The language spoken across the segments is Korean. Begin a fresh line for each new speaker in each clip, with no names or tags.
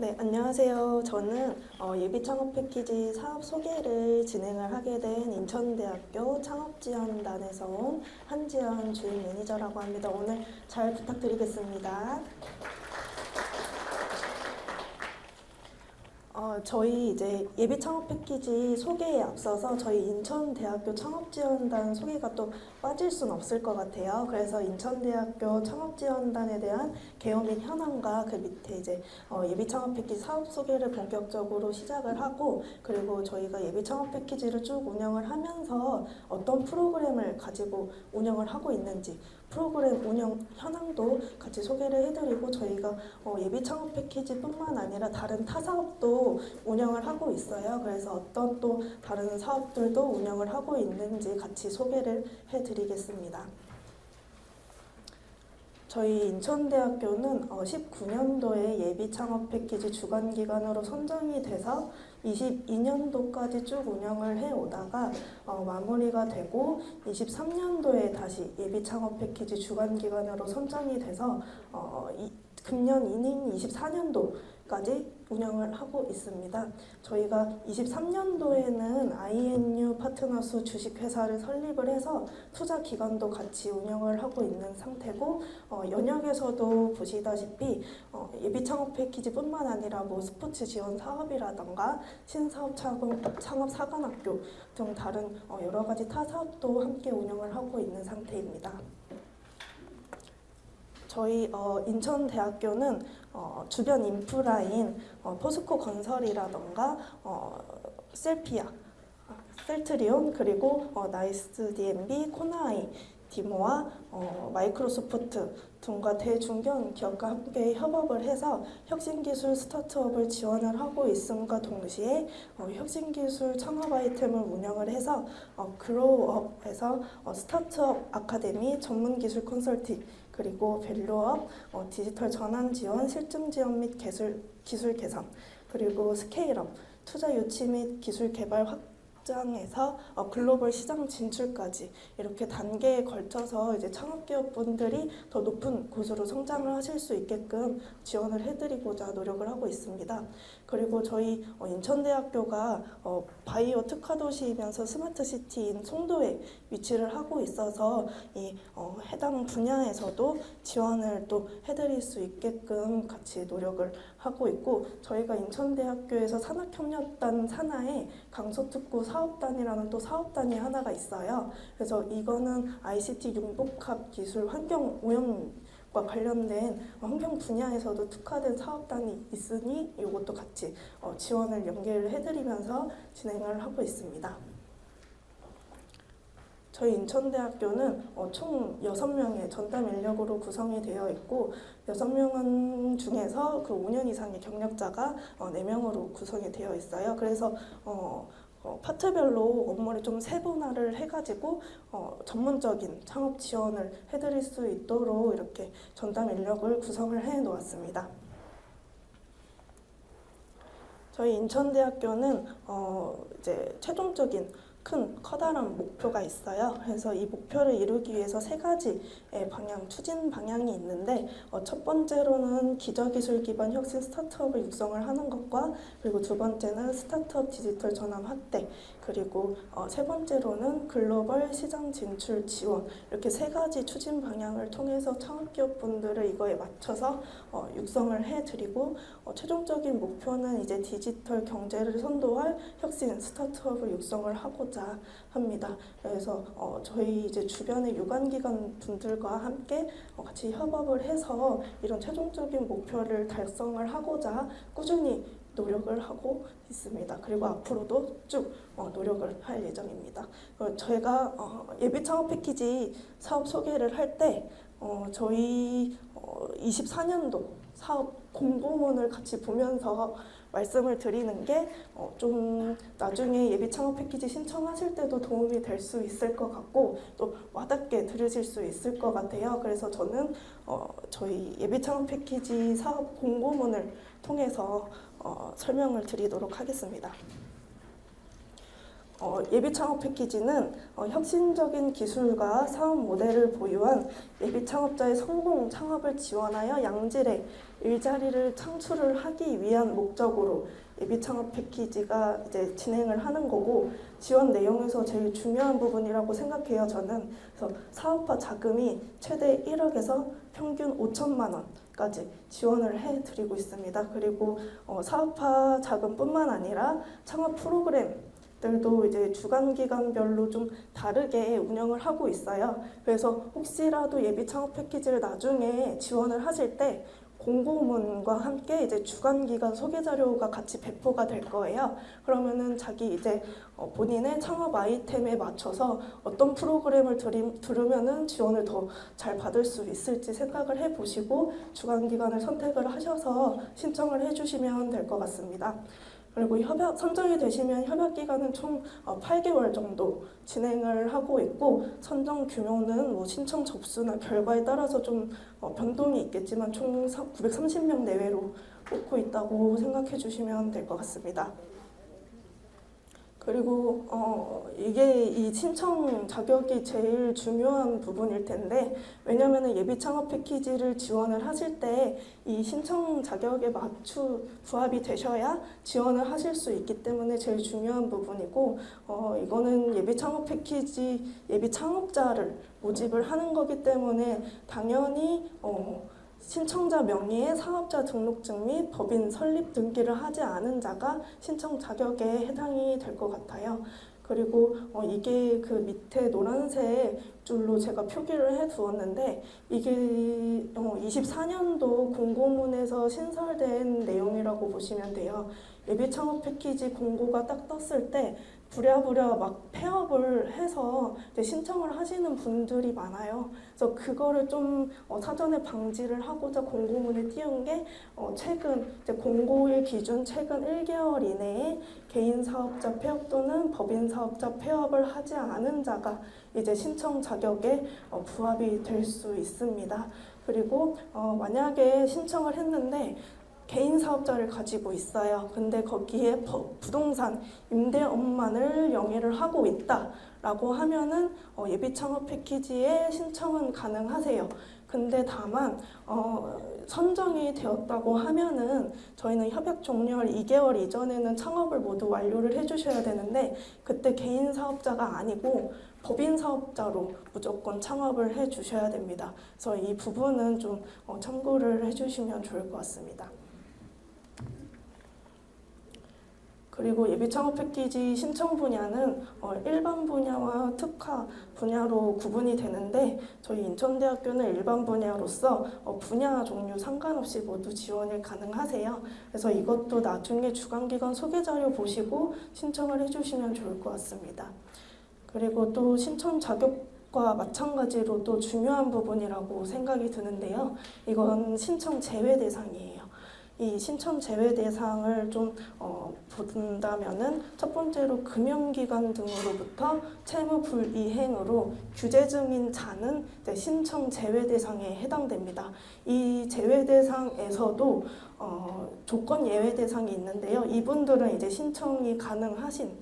네, 안녕하세요. 저는 예비 창업 패키지 사업 소개를 진행을 하게 된 인천대학교 창업지원단에서 온 한지연 주임 매니저라고 합니다. 오늘 잘 부탁드리겠습니다. 저희 이제 예비 창업 패키지 소개에 앞서서 저희 인천대학교 창업지원단 소개가 또 빠질 순 없을 것 같아요. 그래서 인천대학교 창업지원단에 대한 개요 및 현황과 그 밑에 이제 예비 창업 패키지 사업 소개를 본격적으로 시작을 하고, 그리고 저희가 예비 창업 패키지를 쭉 운영을 하면서 어떤 프로그램을 가지고 운영을 하고 있는지, 프로그램 운영 현황도 같이 소개를 해드리고, 저희가 예비 창업 패키지뿐만 아니라 다른 타 사업도 운영을 하고 있어요. 그래서 어떤 또 다른 사업들도 운영을 하고 있는지 같이 소개를 해드리겠습니다. 저희 인천대학교는 19년도에 예비 창업 패키지 주관기관으로 선정이 돼서 22년도까지 쭉 운영을 해오다가 마무리가 되고 23년도에 다시 예비 창업 패키지 주관기관으로 선정이 돼서 금년 이닌 24년도까지 운영을 하고 있습니다. 저희가 23년도에는 INU 파트너스 주식회사를 설립을 해서 투자 기관도 같이 운영을 하고 있는 상태고, 연역에서도 보시다시피 예비 창업 패키지뿐만 아니라 뭐 스포츠 지원 사업이라던가 신사업 창업 사관학교 등 다른 여러 가지 타 사업도 함께 운영을 하고 있는 상태입니다. 저희 인천대학교는 주변 인프라인 포스코 건설이라던가 셀피아, 셀트리온, 그리고 나이스 DMB, 코나이, 디모와 마이크로소프트 등과 대중견 기업과 함께 협업을 해서 혁신기술 스타트업을 지원을 하고 있음과 동시에 혁신기술 창업 아이템을 운영을 해서 그로우업에서 스타트업 아카데미, 전문기술 컨설팅, 그리고 밸류업, 디지털 전환 지원, 실증 지원 및 기술 개선, 그리고 스케일업, 투자 유치 및 기술 개발 확장에서 글로벌 시장 진출까지 이렇게 단계에 걸쳐서 이제 창업기업분들이 더 높은 곳으로 성장을 하실 수 있게끔 지원을 해드리고자 노력을 하고 있습니다. 그리고 저희 인천대학교가 바이오 특화도시이면서 스마트시티인 송도에 위치를 하고 있어서 이 해당 분야에서도 지원을 또 해드릴 수 있게끔 같이 노력을 하고 있고, 저희가 인천대학교에서 산학협력단 산하에 강서특구 사업단이라는 또 사업단이 하나가 있어요. 그래서 이거는 ICT 융복합 기술 환경 오염과 관련된 환경 분야에서도 특화된 사업단이 있으니 이것도 같이 지원을 연계를 해드리면서 진행을 하고 있습니다. 저희 인천대학교는 총 6명의 전담 인력으로 구성이 되어 있고, 6명 중에서 그 5년 이상의 경력자가 4명으로 구성이 되어 있어요. 그래서 파트별로 업무를 좀 세분화를 해가지고 전문적인 창업 지원을 해드릴 수 있도록 이렇게 전담 인력을 구성을 해 놓았습니다. 저희 인천대학교는 이제 최종적인 커다란 목표가 있어요. 그래서 이 목표를 이루기 위해서 3가지의 추진 방향이 있는데, 첫 번째로는 기저기술 기반 혁신 스타트업을 육성을 하는 것과, 그리고 두 번째는 스타트업 디지털 전환 확대, 그리고 세 번째로는 글로벌 시장 진출 지원, 이렇게 3가지 추진 방향을 통해서 창업기업분들을 이거에 맞춰서 육성을 해드리고, 최종적인 목표는 이제 디지털 경제를 선도할 혁신 스타트업을 육성을 하고자 합니다. 그래서 저희 이제 주변의 유관기관 분들과 함께 같이 협업을 해서 이런 최종적인 목표를 달성을 하고자 꾸준히 노력을 하고 있습니다. 그리고 앞으로도 쭉 노력을 할 예정입니다. 저희가 예비 창업 패키지 사업 소개를 할 때 저희 24년도 사업 공고문을 같이 보면서 말씀을 드리는 게 좀 나중에 예비 창업 패키지 신청하실 때도 도움이 될 수 있을 것 같고, 또 와닿게 들으실 수 있을 것 같아요. 그래서 저는 저희 예비 창업 패키지 사업 공고문을 통해서 설명을 드리도록 하겠습니다. 예비 창업 패키지는 혁신적인 기술과 사업 모델을 보유한 예비 창업자의 성공 창업을 지원하여 양질의 일자리를 창출을 하기 위한 목적으로 예비 창업 패키지가 이제 진행을 하는 거고, 지원 내용에서 제일 중요한 부분이라고 생각해요, 저는. 그래서 사업화 자금이 최대 1억에서 평균 5천만 원까지 지원을 해드리고 있습니다. 그리고 사업화 자금뿐만 아니라 창업 프로그램들도 이제 주간 기간별로 좀 다르게 운영을 하고 있어요. 그래서 혹시라도 예비 창업 패키지를 나중에 지원을 하실 때 공고문과 함께 이제 주간 기간 소개 자료가 같이 배포가 될 거예요. 그러면은 자기 이제 본인의 창업 아이템에 맞춰서 어떤 프로그램을 들으면은 지원을 더 잘 받을 수 있을지 생각을 해보시고 주간 기간을 선택을 하셔서 신청을 해주시면 될 것 같습니다. 그리고 선정이 되시면 협약 기간은 총 8개월 정도 진행을 하고 있고, 선정 규모는 뭐 신청 접수나 결과에 따라서 좀 변동이 있겠지만 총 930명 내외로 뽑고 있다고 생각해 주시면 될 것 같습니다. 그리고 이게 이 신청 자격이 제일 중요한 부분일 텐데, 왜냐하면 예비 창업 패키지를 지원을 하실 때 이 신청 자격에 부합이 되셔야 지원을 하실 수 있기 때문에 제일 중요한 부분이고, 이거는 예비 창업 패키지 예비 창업자를 모집을 하는 거기 때문에 당연히 신청자 명의의 사업자 등록증 및 법인 설립 등기를 하지 않은 자가 신청 자격에 해당이 될 것 같아요. 그리고 이게 그 밑에 노란색 줄로 제가 표기를 해 두었는데, 이게 24년도 공고문에서 신설된 내용이라고 보시면 돼요. 예비 창업 패키지 공고가 딱 떴을 때 부랴부랴 막 폐업을 해서 이제 신청을 하시는 분들이 많아요. 그래서 그거를 좀 사전에 방지를 하고자 공고문에 띄운 게 최근 이제 공고일 기준 최근 1개월 이내에 개인 사업자 폐업 또는 법인 사업자 폐업을 하지 않은 자가 이제 신청 자격에 부합이 될 수 있습니다. 그리고 만약에 신청을 했는데 개인 사업자를 가지고 있어요. 근데 거기에 부동산 임대업만을 영위를 하고 있다라고 하면은 예비 창업 패키지에 신청은 가능하세요. 근데 다만 선정이 되었다고 하면은 저희는 협약 종료할 2개월 이전에는 창업을 모두 완료를 해주셔야 되는데, 그때 개인 사업자가 아니고 법인 사업자로 무조건 창업을 해주셔야 됩니다. 그래서 이 부분은 좀 참고를 해주시면 좋을 것 같습니다. 그리고 예비 창업 패키지 신청 분야는 일반 분야와 특화 분야로 구분이 되는데, 저희 인천대학교는 일반 분야로서 분야 종류 상관없이 모두 지원이 가능하세요. 그래서 이것도 나중에 주간기관 소개자료 보시고 신청을 해주시면 좋을 것 같습니다. 그리고 또 신청 자격과 마찬가지로 또 중요한 부분이라고 생각이 드는데요. 이건 신청 제외 대상이에요. 이 신청 제외 대상을 좀 본다면은 첫 번째로 금융기관 등으로부터 채무 불이행으로 규제 중인 자는 이제 신청 제외 대상에 해당됩니다. 이 제외 대상에서도 조건 예외 대상이 있는데요. 이분들은 이제 신청이 가능하신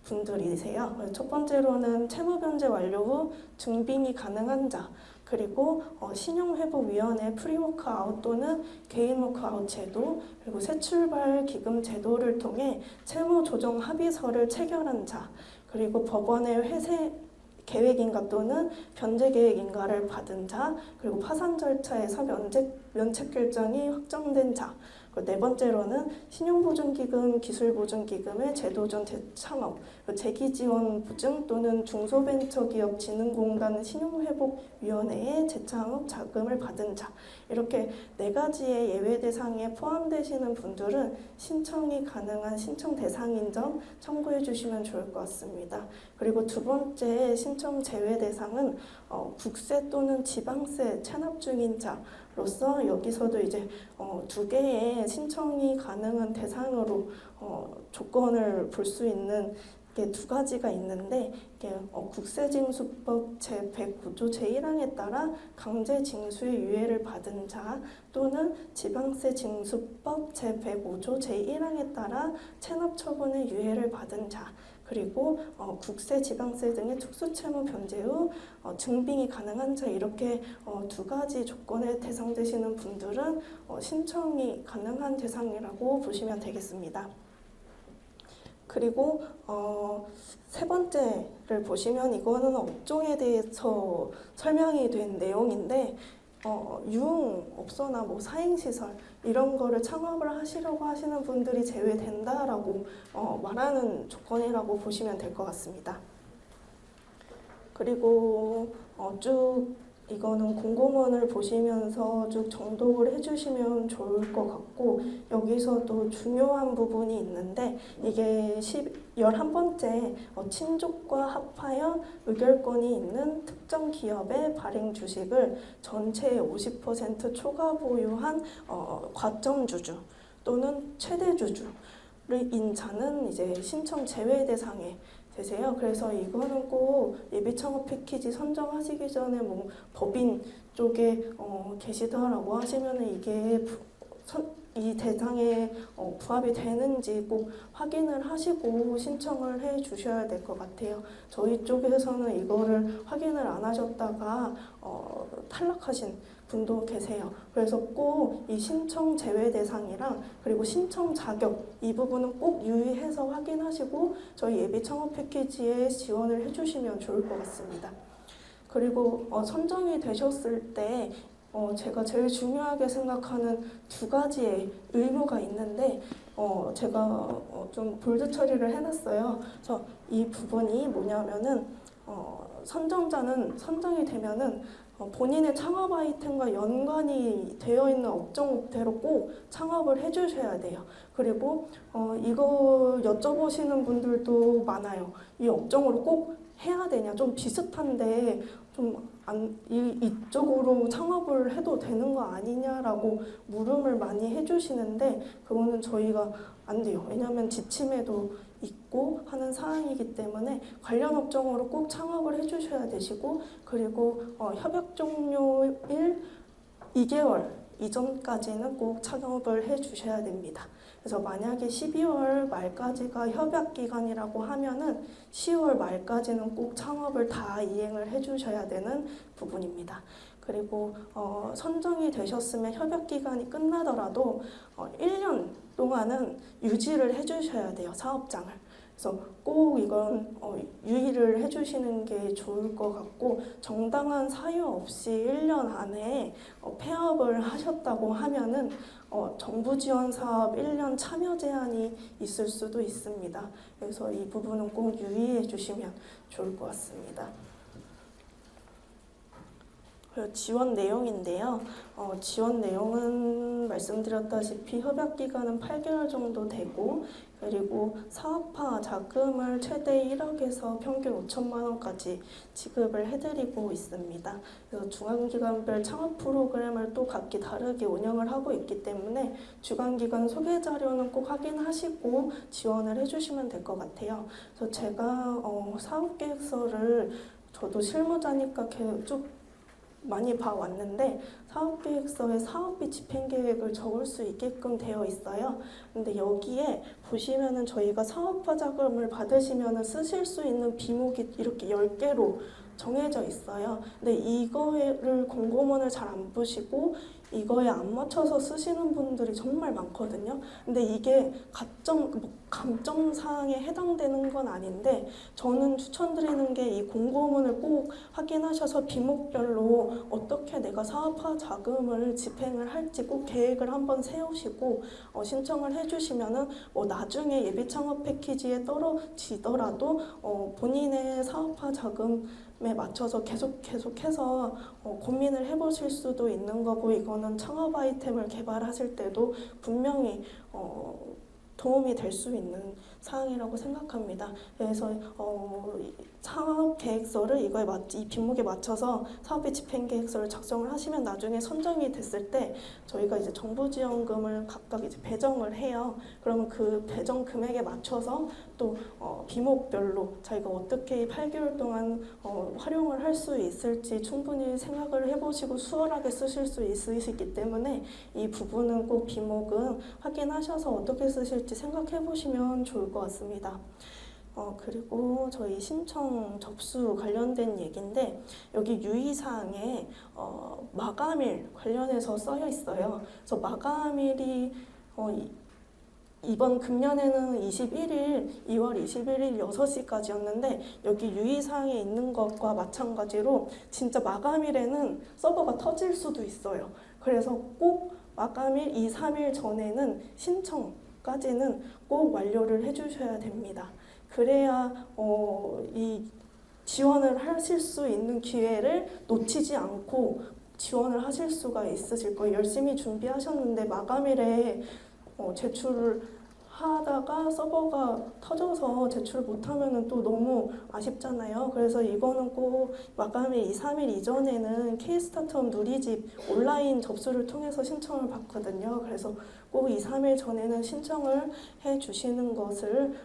분들이세요. 첫 번째로는 채무 변제 완료 후 증빙이 가능한 자, 그리고 신용회복위원회 프리워크아웃 또는 개인 워크아웃 제도, 그리고 새출발 기금 제도를 통해 채무조정 합의서를 체결한 자, 그리고 법원의 회세 계획인가 또는 변제 계획인가를 받은 자, 그리고 파산 절차에서 면책 결정이 확정된 자. 네 번째로는 신용보증기금, 기술보증기금의 제도전 재창업, 재기지원보증 또는 중소벤처기업진흥공단 신용회복위원회의 재창업 자금을 받은 자. 이렇게 4가지의 예외 대상에 포함되시는 분들은 신청이 가능한 신청 대상인 점 참고해 주시면 좋을 것 같습니다. 그리고 두 번째 신청 제외 대상은 국세 또는 지방세 체납 중인 자로서 여기서도 이제 2개의 신청이 가능한 대상으로 조건을 볼 수 있는 게 2가지가 있는데, 이게 국세징수법 제109조 제1항에 따라 강제징수의 유예를 받은 자, 또는 지방세징수법 제105조 제1항에 따라 체납처분의 유예를 받은 자, 그리고 국세, 지방세 등의 특수채무 변제 후 증빙이 가능한 자, 이렇게 두 가지 조건에 해당되시는 분들은 신청이 가능한 대상이라고 보시면 되겠습니다. 그리고 세 번째를 보시면 이거는 업종에 대해서 설명이 된 내용인데 유흥업소나 뭐 사행시설 이런 거를 창업을 하시려고 하시는 분들이 제외된다라고 말하는 조건이라고 보시면 될 것 같습니다. 그리고 쭉 이거는 공고문을 보시면서 쭉 정독을 해주시면 좋을 것 같고, 여기서도 중요한 부분이 있는데 이게 11번째 친족과 합하여 의결권이 있는 특정 기업의 발행 주식을 전체의 50% 초과 보유한 과점주주 또는 최대주주를 인자는 이제 신청 제외 대상에 되세요. 그래서 이거는 꼭 예비창업 패키지 선정하시기 전에 뭐 법인 쪽에 계시다라고 하시면 이게 이 대상에 부합이 되는지 꼭 확인을 하시고 신청을 해 주셔야 될 것 같아요. 저희 쪽에서는 이거를 확인을 안 하셨다가 탈락하신 분도 계세요. 그래서 꼭 이 신청 제외 대상이랑 그리고 신청 자격 이 부분은 꼭 유의해서 확인하시고 저희 예비 창업 패키지에 지원을 해주시면 좋을 것 같습니다. 그리고 선정이 되셨을 때 제가 제일 중요하게 생각하는 두 가지의 의무가 있는데 제가 좀 볼드 처리를 해놨어요. 그래서 이 부분이 뭐냐면은 선정자는 선정이 되면은 본인의 창업 아이템과 연관이 되어 있는 업종대로 꼭 창업을 해주셔야 돼요. 그리고 이거 여쭤보시는 분들도 많아요. 이 업종으로 꼭 해야 되냐? 좀 비슷한데 이쪽으로 창업을 해도 되는 거 아니냐라고 물음을 많이 해주시는데 그거는 저희가 안 돼요. 왜냐하면 지침에도 있고 하는 사항이기 때문에 관련 업종으로 꼭 창업을 해주셔야 되시고, 그리고 협약 종료일 2개월 이전까지는 꼭 창업을 해주셔야 됩니다. 그래서 만약에 12월 말까지가 협약 기간이라고 하면은 10월 말까지는 꼭 창업을 다 이행을 해주셔야 되는 부분입니다. 그리고 선정이 되셨으면 협약 기간이 끝나더라도 1년 동안은 유지를 해주셔야 돼요, 사업장을. 그래서 꼭 이건 유의를 해주시는 게 좋을 것 같고, 정당한 사유 없이 1년 안에 폐업을 하셨다고 하면은 정부 지원 사업 1년 참여 제한이 있을 수도 있습니다. 그래서 이 부분은 꼭 유의해 주시면 좋을 것 같습니다. 지원 내용인데요. 지원 내용은 말씀드렸다시피 협약 기간은 8개월 정도 되고, 그리고 사업화 자금을 최대 1억에서 평균 5천만 원까지 지급을 해드리고 있습니다. 그래서 중간기간별 창업 프로그램을 또 각기 다르게 운영을 하고 있기 때문에 주간기간 소개 자료는 꼭 확인하시고 지원을 해주시면 될 것 같아요. 그래서 제가 사업계획서를 저도 실무자니까 쭉 많이 봐왔는데 사업계획서에 사업비 집행계획을 적을 수 있게끔 되어 있어요. 근데 여기에 보시면은 저희가 사업화 자금을 받으시면은 쓰실 수 있는 비목이 이렇게 10개로 정해져 있어요. 근데 이거를 공고문을 잘 안 보시고 이거에 안 맞춰서 쓰시는 분들이 정말 많거든요. 근데 이게 감점사항에 해당되는 건 아닌데 저는 추천드리는 게 이 공고문을 꼭 확인하셔서 비목별로 어떻게 내가 사업화 자금을 집행을 할지 꼭 계획을 한번 세우시고 신청을 해주시면은 나중에 예비 창업 패키지에 떨어지더라도 본인의 사업화 자금에 맞춰서 계속해서 고민을 해보실 수도 있는 거고, 이거는 창업 아이템을 개발하실 때도 분명히 도움이 될 수 있는 사항이라고 생각합니다. 그래서 사업 계획서를 이 빈목에 맞춰서 사업비 집행 계획서를 작성을 하시면 나중에 선정이 됐을 때 저희가 이제 정부 지원금을 각각 이제 배정을 해요. 그러면 그 배정 금액에 맞춰서 또 비목별로 저희가 어떻게 8개월 동안 활용을 할 수 있을지 충분히 생각을 해보시고 수월하게 쓰실 수 있으시기 때문에 이 부분은 꼭 비목은 확인하셔서 어떻게 쓰실지 생각해 보시면 좋을 것 같습니다. 그리고 저희 신청 접수 관련된 얘기인데 여기 유의사항에 마감일 관련해서 쓰여 있어요. 그래서 마감일이 이번 금년에는 2월 21일 6시까지였는데 여기 유의사항에 있는 것과 마찬가지로 진짜 마감일에는 서버가 터질 수도 있어요. 그래서 꼭 마감일 2, 3일 전에는 신청까지는 꼭 완료를 해주셔야 됩니다. 그래야 이 지원을 하실 수 있는 기회를 놓치지 않고 지원을 하실 수가 있으실 거예요. 열심히 준비하셨는데 마감일에 제출을 하다가 서버가 터져서 제출 못하면 또 너무 아쉽잖아요. 그래서 이거는 꼭 마감일 2, 3일 이전에는 K-스타트업 누리집 온라인 접수를 통해서 신청을 받거든요. 그래서 꼭 2, 3일 전에는 신청을 해주시는 것을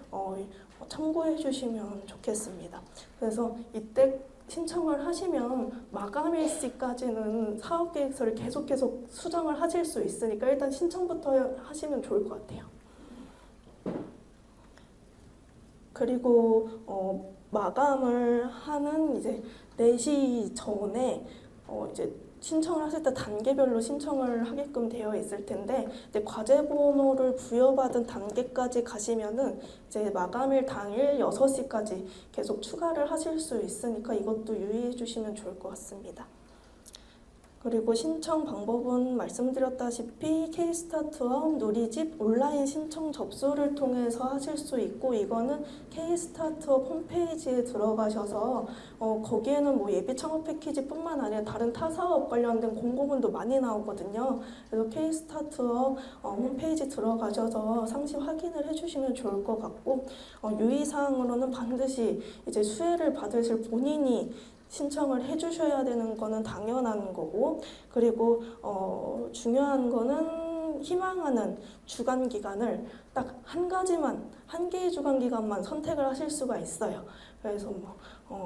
참고해 주시면 좋겠습니다. 그래서 이때 신청을 하시면 마감일시까지는 사업계획서를 계속 수정을 하실 수 있으니까 일단 신청부터 하시면 좋을 것 같아요. 그리고 마감을 하는 이제 4시 전에 이제 신청을 하실 때 단계별로 신청을 하게끔 되어 있을 텐데 과제 번호를 부여받은 단계까지 가시면은 이제 마감일 당일 6시까지 계속 추가를 하실 수 있으니까 이것도 유의해 주시면 좋을 것 같습니다. 그리고 신청 방법은 말씀드렸다시피 K-스타트업 누리집 온라인 신청 접수를 통해서 하실 수 있고 이거는 K-스타트업 홈페이지에 들어가셔서 거기에는 뭐 예비 창업 패키지뿐만 아니라 다른 타 사업 관련된 공고문도 많이 나오거든요. 그래서 K-스타트업 홈페이지 들어가셔서 상시 확인을 해주시면 좋을 것 같고 유의사항으로는 반드시 이제 수혜를 받으실 본인이 신청을 해주셔야 되는 거는 당연한 거고 그리고 중요한 거는 희망하는 주간 기간을 딱 한 개의 주간 기간만 선택을 하실 수가 있어요. 그래서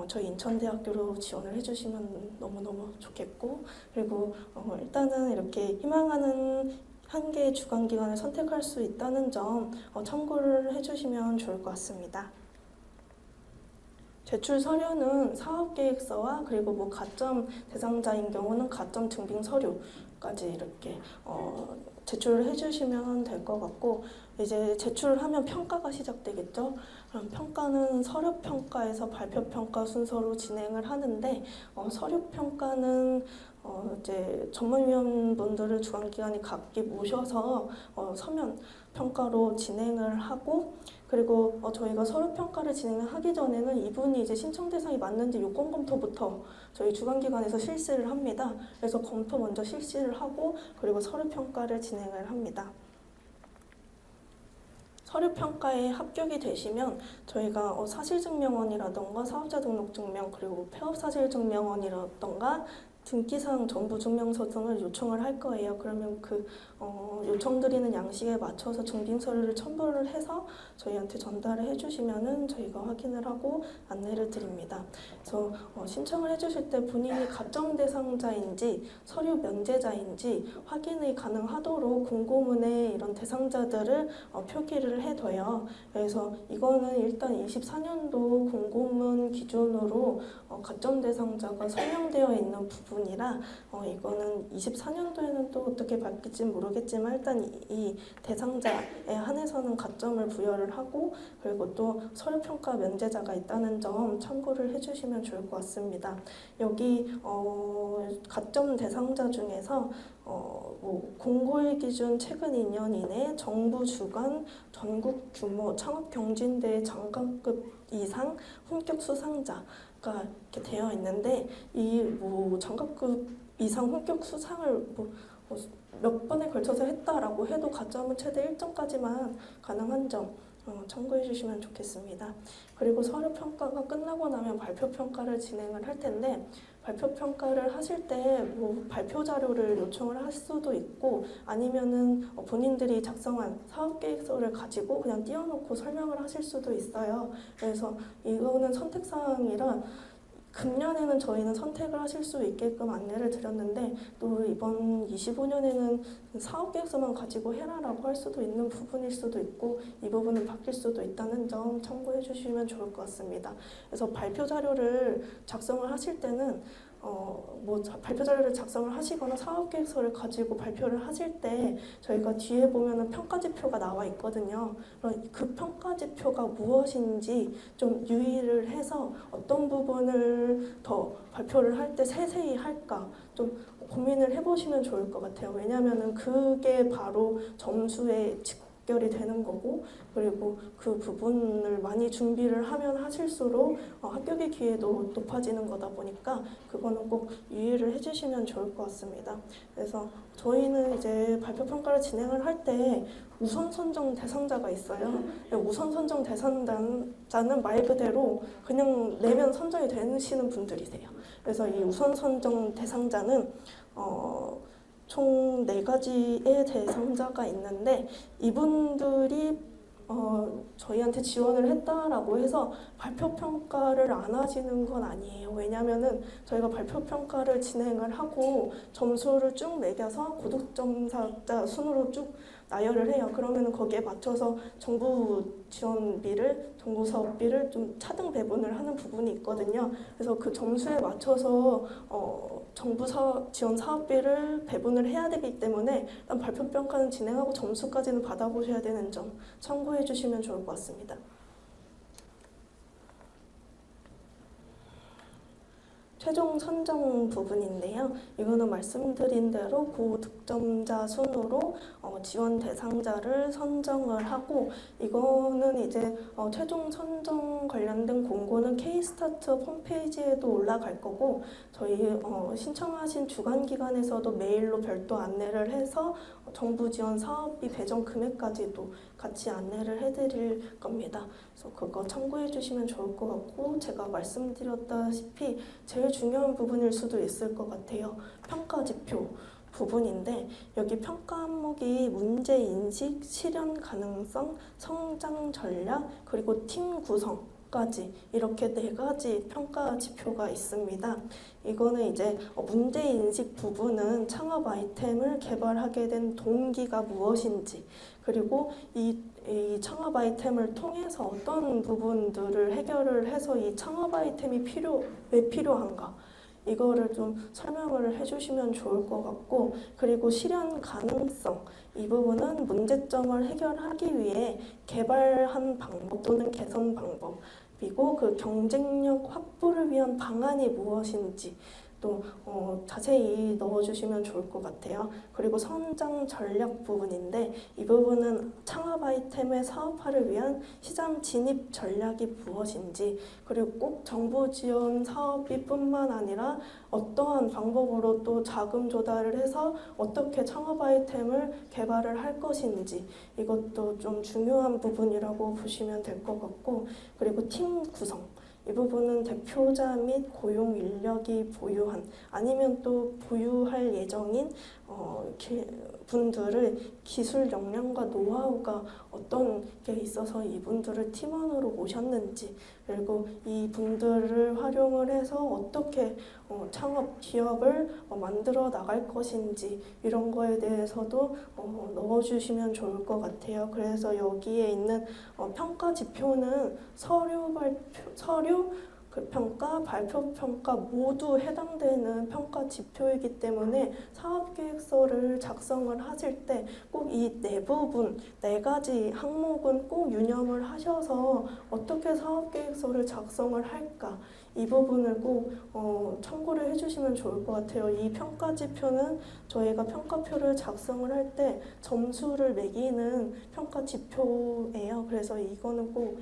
저희 인천대학교로 지원을 해주시면 너무너무 좋겠고 그리고 일단은 이렇게 희망하는 한 개의 주간 기간을 선택할 수 있다는 점 참고를 해주시면 좋을 것 같습니다. 제출 서류는 사업계획서와 그리고 뭐 가점 대상자인 경우는 가점 증빙 서류까지 이렇게 제출을 해주시면 될 것 같고 이제 제출을 하면 평가가 시작되겠죠. 그럼 평가는 서류 평가에서 발표 평가 순서로 진행을 하는데 서류 평가는 이제 전문위원분들을 주관기관이 각기 모셔서 서면 평가로 진행을 하고 그리고 저희가 서류 평가를 진행을 하기 전에는 이분이 이제 신청 대상이 맞는지 요건 검토부터 저희 주관기관에서 실시를 합니다. 그래서 검토 먼저 실시를 하고 그리고 서류 평가를 진행을 합니다. 서류 평가에 합격이 되시면 저희가 사실증명원이라던가 사업자 등록증명 그리고 폐업사실증명원이라던가 등기사항 전부 증명서 등을 요청을 할 거예요. 그러면 그 요청드리는 양식에 맞춰서 증빙서류를 첨부를 해서 저희한테 전달을 해주시면은 저희가 확인을 하고 안내를 드립니다. 그래서 신청을 해주실 때 본인이 가점 대상자인지 서류 면제자인지 확인이 가능하도록 공고문에 이런 대상자들을 표기를 해둬요. 그래서 이거는 일단 24년도 공고문 기준으로 가점 대상자가 설명되어 있는 부분이라 이거는 24년도에는 또 어떻게 바뀔지 모르겠지만 일단 이 대상자에 한해서는 가점을 부여를 하고 그리고 또 서류평가 면제자가 있다는 점 참고를 해주시면 좋을 것 같습니다. 여기 가점 대상자 중에서 뭐 공고일 기준 최근 2년 이내 정부 주관 전국 규모 창업 경진대 장관급 이상 본격 수상자가 이렇게 되어 있는데 이 뭐 장관급 이상 본격 수상을 몇 번에 걸쳐서 했다라고 해도 가점은 최대 1점까지만 가능한 점 참고해 주시면 좋겠습니다. 그리고 서류 평가가 끝나고 나면 발표 평가를 진행을 할 텐데 발표 평가를 하실 때 뭐 발표 자료를 요청을 할 수도 있고 아니면은 본인들이 작성한 사업 계획서를 가지고 그냥 띄워놓고 설명을 하실 수도 있어요. 그래서 이거는 선택사항이라 금년에는 저희는 선택을 하실 수 있게끔 안내를 드렸는데 또 이번 25년에는 사업계획서만 가지고 해라라고 할 수도 있는 부분일 수도 있고 이 부분은 바뀔 수도 있다는 점 참고해 주시면 좋을 것 같습니다. 그래서 발표 자료를 작성을 하실 때는 발표 자료를 작성을 하시거나 사업계획서를 가지고 발표를 하실 때 저희가 뒤에 보면은 평가지표가 나와 있거든요. 그럼 그 평가지표가 무엇인지 좀 유의를 해서 어떤 부분을 더 발표를 할 때 세세히 할까 좀 고민을 해보시면 좋을 것 같아요. 왜냐하면은 그게 바로 점수에 직결이 되는 거고 그리고 그 부분을 많이 준비를 하면 하실수록 합격의 기회도 높아지는 거다 보니까 그거는 꼭 유의를 해주시면 좋을 것 같습니다. 그래서 저희는 이제 발표 평가를 진행을 할 때 우선 선정 대상자가 있어요. 우선 선정 대상자는 말 그대로 그냥 내면 선정이 되시는 분들이세요. 그래서 이 우선 선정 대상자는 총 4가지의 대상자가 있는데 이분들이 저희한테 지원을 했다라고 해서 발표 평가를 안 하시는 건 아니에요. 왜냐면은 저희가 발표 평가를 진행을 하고 점수를 쭉 매겨서 고득점자 순으로 쭉 나열을 해요. 그러면은 거기에 맞춰서 정부 지원비를, 정부 사업비를 좀 차등 배분을 하는 부분이 있거든요. 그래서 그 점수에 맞춰서 정부 지원 사업비를 배분을 해야 되기 때문에 일단 발표 평가는 진행하고 점수까지는 받아보셔야 되는 점 참고해 주시면 좋을 것 같습니다. 최종 선정 부분인데요. 이거는 말씀드린 대로 고득점자 순으로 지원 대상자를 선정을 하고 이거는 이제 최종 선정 관련된 공고는 K-스타트업 홈페이지에도 올라갈 거고 저희 신청하신 주관기관에서도 메일로 별도 안내를 해서 정부 지원 사업비 배정 금액까지도 같이 안내를 해드릴 겁니다. 그래서 그거 참고해 주시면 좋을 것 같고 제가 말씀드렸다시피 제일 중요한 부분일 수도 있을 것 같아요. 평가지표 부분인데 여기 평가 항목이 문제인식, 실현 가능성, 성장 전략, 그리고 팀 구성까지 이렇게 4가지 평가 지표가 있습니다. 이거는 이제 문제인식 부분은 창업 아이템을 개발하게 된 동기가 무엇인지 그리고 이 창업 아이템을 통해서 어떤 부분들을 해결을 해서 이 창업 아이템이 왜 필요한가 이거를 좀 설명을 해주시면 좋을 것 같고 그리고 실현 가능성 이 부분은 문제점을 해결하기 위해 개발한 방법 또는 개선 방법 그리고 그 경쟁력 확보를 위한 방안이 무엇인지 또 자세히 넣어주시면 좋을 것 같아요. 그리고 성장 전략 부분인데 이 부분은 창업 아이템의 사업화를 위한 시장 진입 전략이 무엇인지 그리고 꼭 정부 지원 사업비뿐만 아니라 어떠한 방법으로 또 자금 조달을 해서 어떻게 창업 아이템을 개발을 할 것인지 이것도 좀 중요한 부분이라고 보시면 될 것 같고 그리고 팀 구성 이 부분은 대표자 및 고용 인력이 보유한 아니면 또 보유할 예정인 분들의 기술 역량과 노하우가 어떤 게 있어서 이분들을 팀원으로 모셨는지 그리고 이 분들을 활용을 해서 어떻게 창업 기업을 만들어 나갈 것인지 이런 거에 대해서도 넣어주시면 좋을 것 같아요. 그래서 여기에 있는 평가 지표는 서류 평가, 발표 평가 모두 해당되는 평가 지표이기 때문에 사업계획서를 작성을 하실 때 꼭 이 4가지 항목은 꼭 유념을 하셔서 어떻게 사업계획서를 작성을 할까 이 부분을 꼭 참고를 해주시면 좋을 것 같아요. 이 평가 지표는 저희가 평가표를 작성을 할 때 점수를 매기는 평가 지표예요. 그래서 이거는 꼭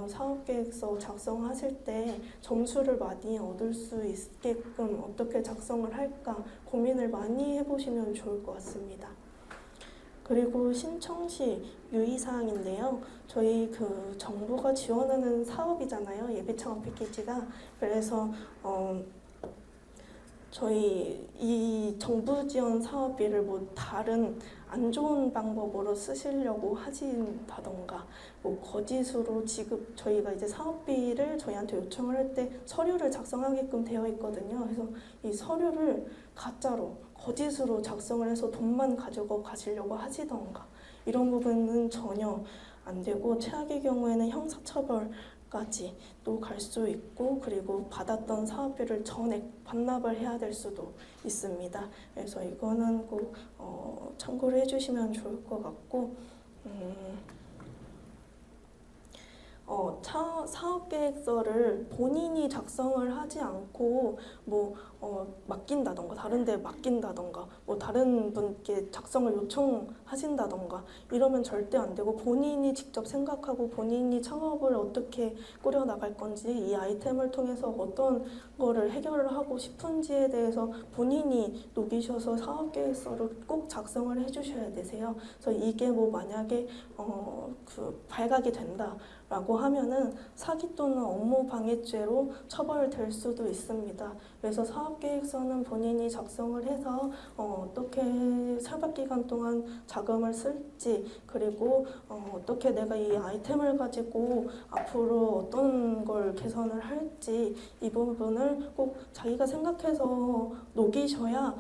사업계획서 작성하실 때 점수를 많이 얻을 수 있게끔 어떻게 작성을 할까 고민을 많이 해보시면 좋을 것 같습니다. 그리고 신청 시 유의사항인데요. 저희 그 정부가 지원하는 사업이잖아요. 예비창업 패키지가. 그래서 저희 이 정부 지원 사업비를 뭐 다른 안 좋은 방법으로 쓰시려고 하신다던가 뭐 거짓으로 지급 저희가 이제 사업비를 저희한테 요청을 할 때 서류를 작성하게끔 되어 있거든요. 그래서 이 서류를 가짜로 거짓으로 작성을 해서 돈만 가지고 가시려고 하시던가 이런 부분은 전혀 안 되고 최악의 경우에는 형사처벌까지 또 갈 수 있고 그리고 받았던 사업비를 전액 반납을 해야 될 수도 있습니다. 그래서 이거는 꼭 참고를 해주시면 좋을 것 같고 사업계획서를 본인이 작성을 하지 않고 뭐 맡긴다던가 다른 데 맡긴다던가 뭐 다른 분께 작성을 요청하신다던가 이러면 절대 안 되고 본인이 직접 생각하고 본인이 창업을 어떻게 꾸려나갈 건지 이 아이템을 통해서 어떤 거를 해결을 하고 싶은지에 대해서 본인이 녹이셔서 사업계획서를 꼭 작성을 해주셔야 되세요. 그래서 이게 뭐 만약에 발각이 된다라고 하면은 사기 또는 업무방해죄로 처벌될 수도 있습니다. 그래서 사업계획서는 본인이 작성을 해서 어떻게 사업기간 동안 자금을 쓸지 그리고 어떻게 내가 이 아이템을 가지고 앞으로 어떤 걸 개선을 할지 이 부분을 꼭 자기가 생각해서 녹이셔야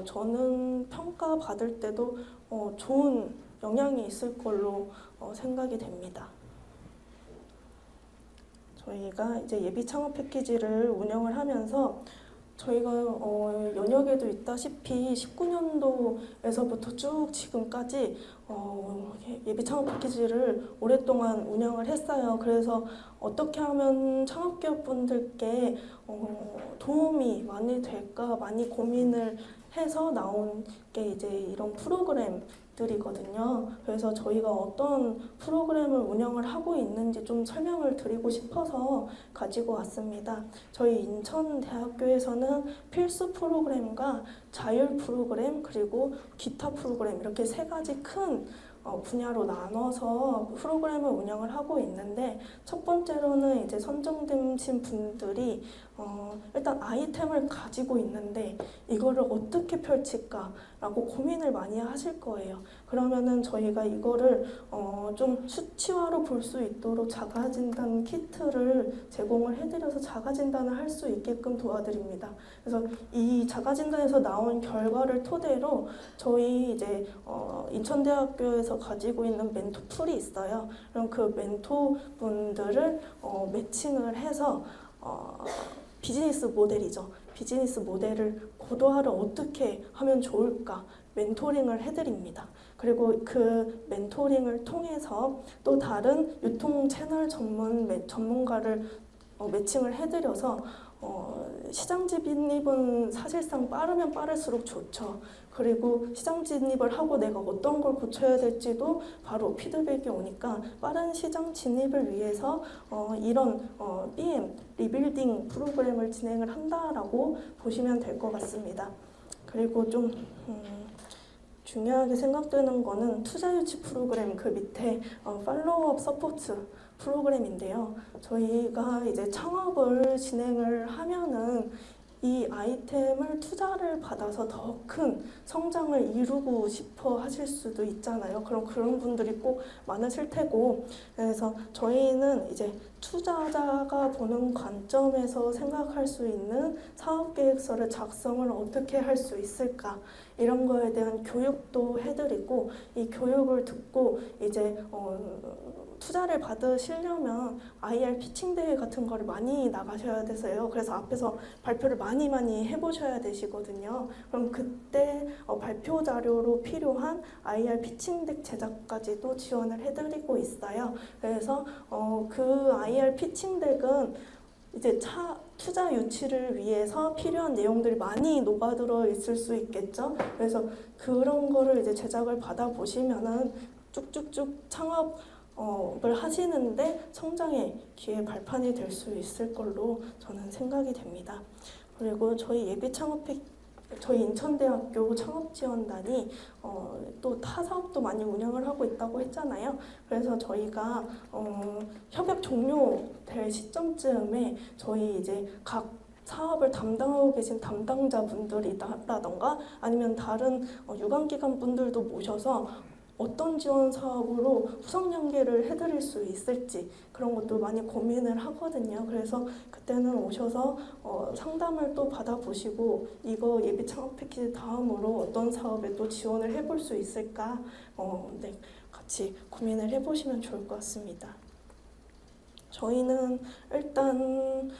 저는 평가 받을 때도 좋은 영향이 있을 걸로 생각이 됩니다. 저희가 이제 예비 창업 패키지를 운영을 하면서 저희가 연역에도 있다시피 19년도에서부터 쭉 지금까지 예비 창업 패키지를 오랫동안 운영을 했어요. 그래서 어떻게 하면 창업기업분들께 도움이 많이 될까 많이 고민을 해서 나온 게 이제 이런 프로그램들이거든요. 그래서 저희가 어떤 프로그램을 운영을 하고 있는지 좀 설명을 드리고 싶어서 가지고 왔습니다. 저희 인천대학교에서는 필수 프로그램과 자율 프로그램 그리고 기타 프로그램 이렇게 세 가지 큰 분야로 나눠서 프로그램을 운영을 하고 있는데 첫 번째로는 이제 선정되신 분들이 일단 아이템을 가지고 있는데 이거를 어떻게 펼칠까라고 고민을 많이 하실 거예요. 그러면은 저희가 이거를 좀 수치화로 볼 수 있도록 자가진단 키트를 제공을 해드려서 자가진단을 할 수 있게끔 도와드립니다. 그래서 이 자가진단에서 나온 결과를 토대로 저희 이제 인천대학교에서 가지고 있는 멘토풀이 있어요. 그럼 그 멘토분들을 매칭을 해서 비즈니스 모델이죠. 비즈니스 모델을 고도화를 어떻게 하면 좋을까 멘토링을 해드립니다. 그리고 그 멘토링을 통해서 또 다른 유통 채널 전문가를 매칭을 해드려서 시장 진입은 사실상 빠르면 빠를수록 좋죠. 그리고 시장 진입을 하고 내가 어떤 걸 고쳐야 될지도 바로 피드백이 오니까 빠른 시장 진입을 위해서 이런 BM, 리빌딩 프로그램을 진행을 한다라고 보시면 될 것 같습니다. 그리고 좀 중요하게 생각되는 거는 투자 유치 프로그램 그 밑에 팔로우업 서포트 프로그램인데요. 저희가 이제 창업을 진행을 하면은 이 아이템을 투자를 받아서 더 큰 성장을 이루고 싶어 하실 수도 있잖아요. 그럼 그런 분들이 꼭 많으실 테고, 그래서 저희는 이제 투자자가 보는 관점에서 생각할 수 있는 사업 계획서를 작성을 어떻게 할 수 있을까 이런 거에 대한 교육도 해드리고, 이 교육을 듣고 이제 투자를 받으시려면 IR 피칭 대회 같은 거를 많이 나가셔야 되세요. 그래서 앞에서 발표를 많이 해보셔야 되시거든요. 그럼 그때 발표 자료로 필요한 IR 피칭 덱 제작까지도 지원을 해드리고 있어요. 그래서 그 IR 피칭 덱은 이제 투자 유치를 위해서 필요한 내용들이 많이 녹아들어 있을 수 있겠죠. 그래서 그런 거를 이제 제작을 받아 보시면은 쭉쭉쭉 창업을 하시는데 성장의 기회 발판이 될 수 있을 걸로 저는 생각이 됩니다. 그리고 저희 저희 인천대학교 창업지원단이 또 타 사업도 많이 운영을 하고 있다고 했잖아요. 그래서 저희가 협약 종료될 시점쯤에 저희 이제 각 사업을 담당하고 계신 담당자분들이라던가 아니면 다른 유관기관 분들도 모셔서 어떤 지원 사업으로 후속 연계를 해드릴 수 있을지 그런 것도 많이 고민을 하거든요. 그래서 그때는 오셔서 상담을 또 받아보시고 이거 예비 창업 패키지 다음으로 어떤 사업에 또 지원을 해볼 수 있을까 네, 같이 고민을 해보시면 좋을 것 같습니다. 저희는 일단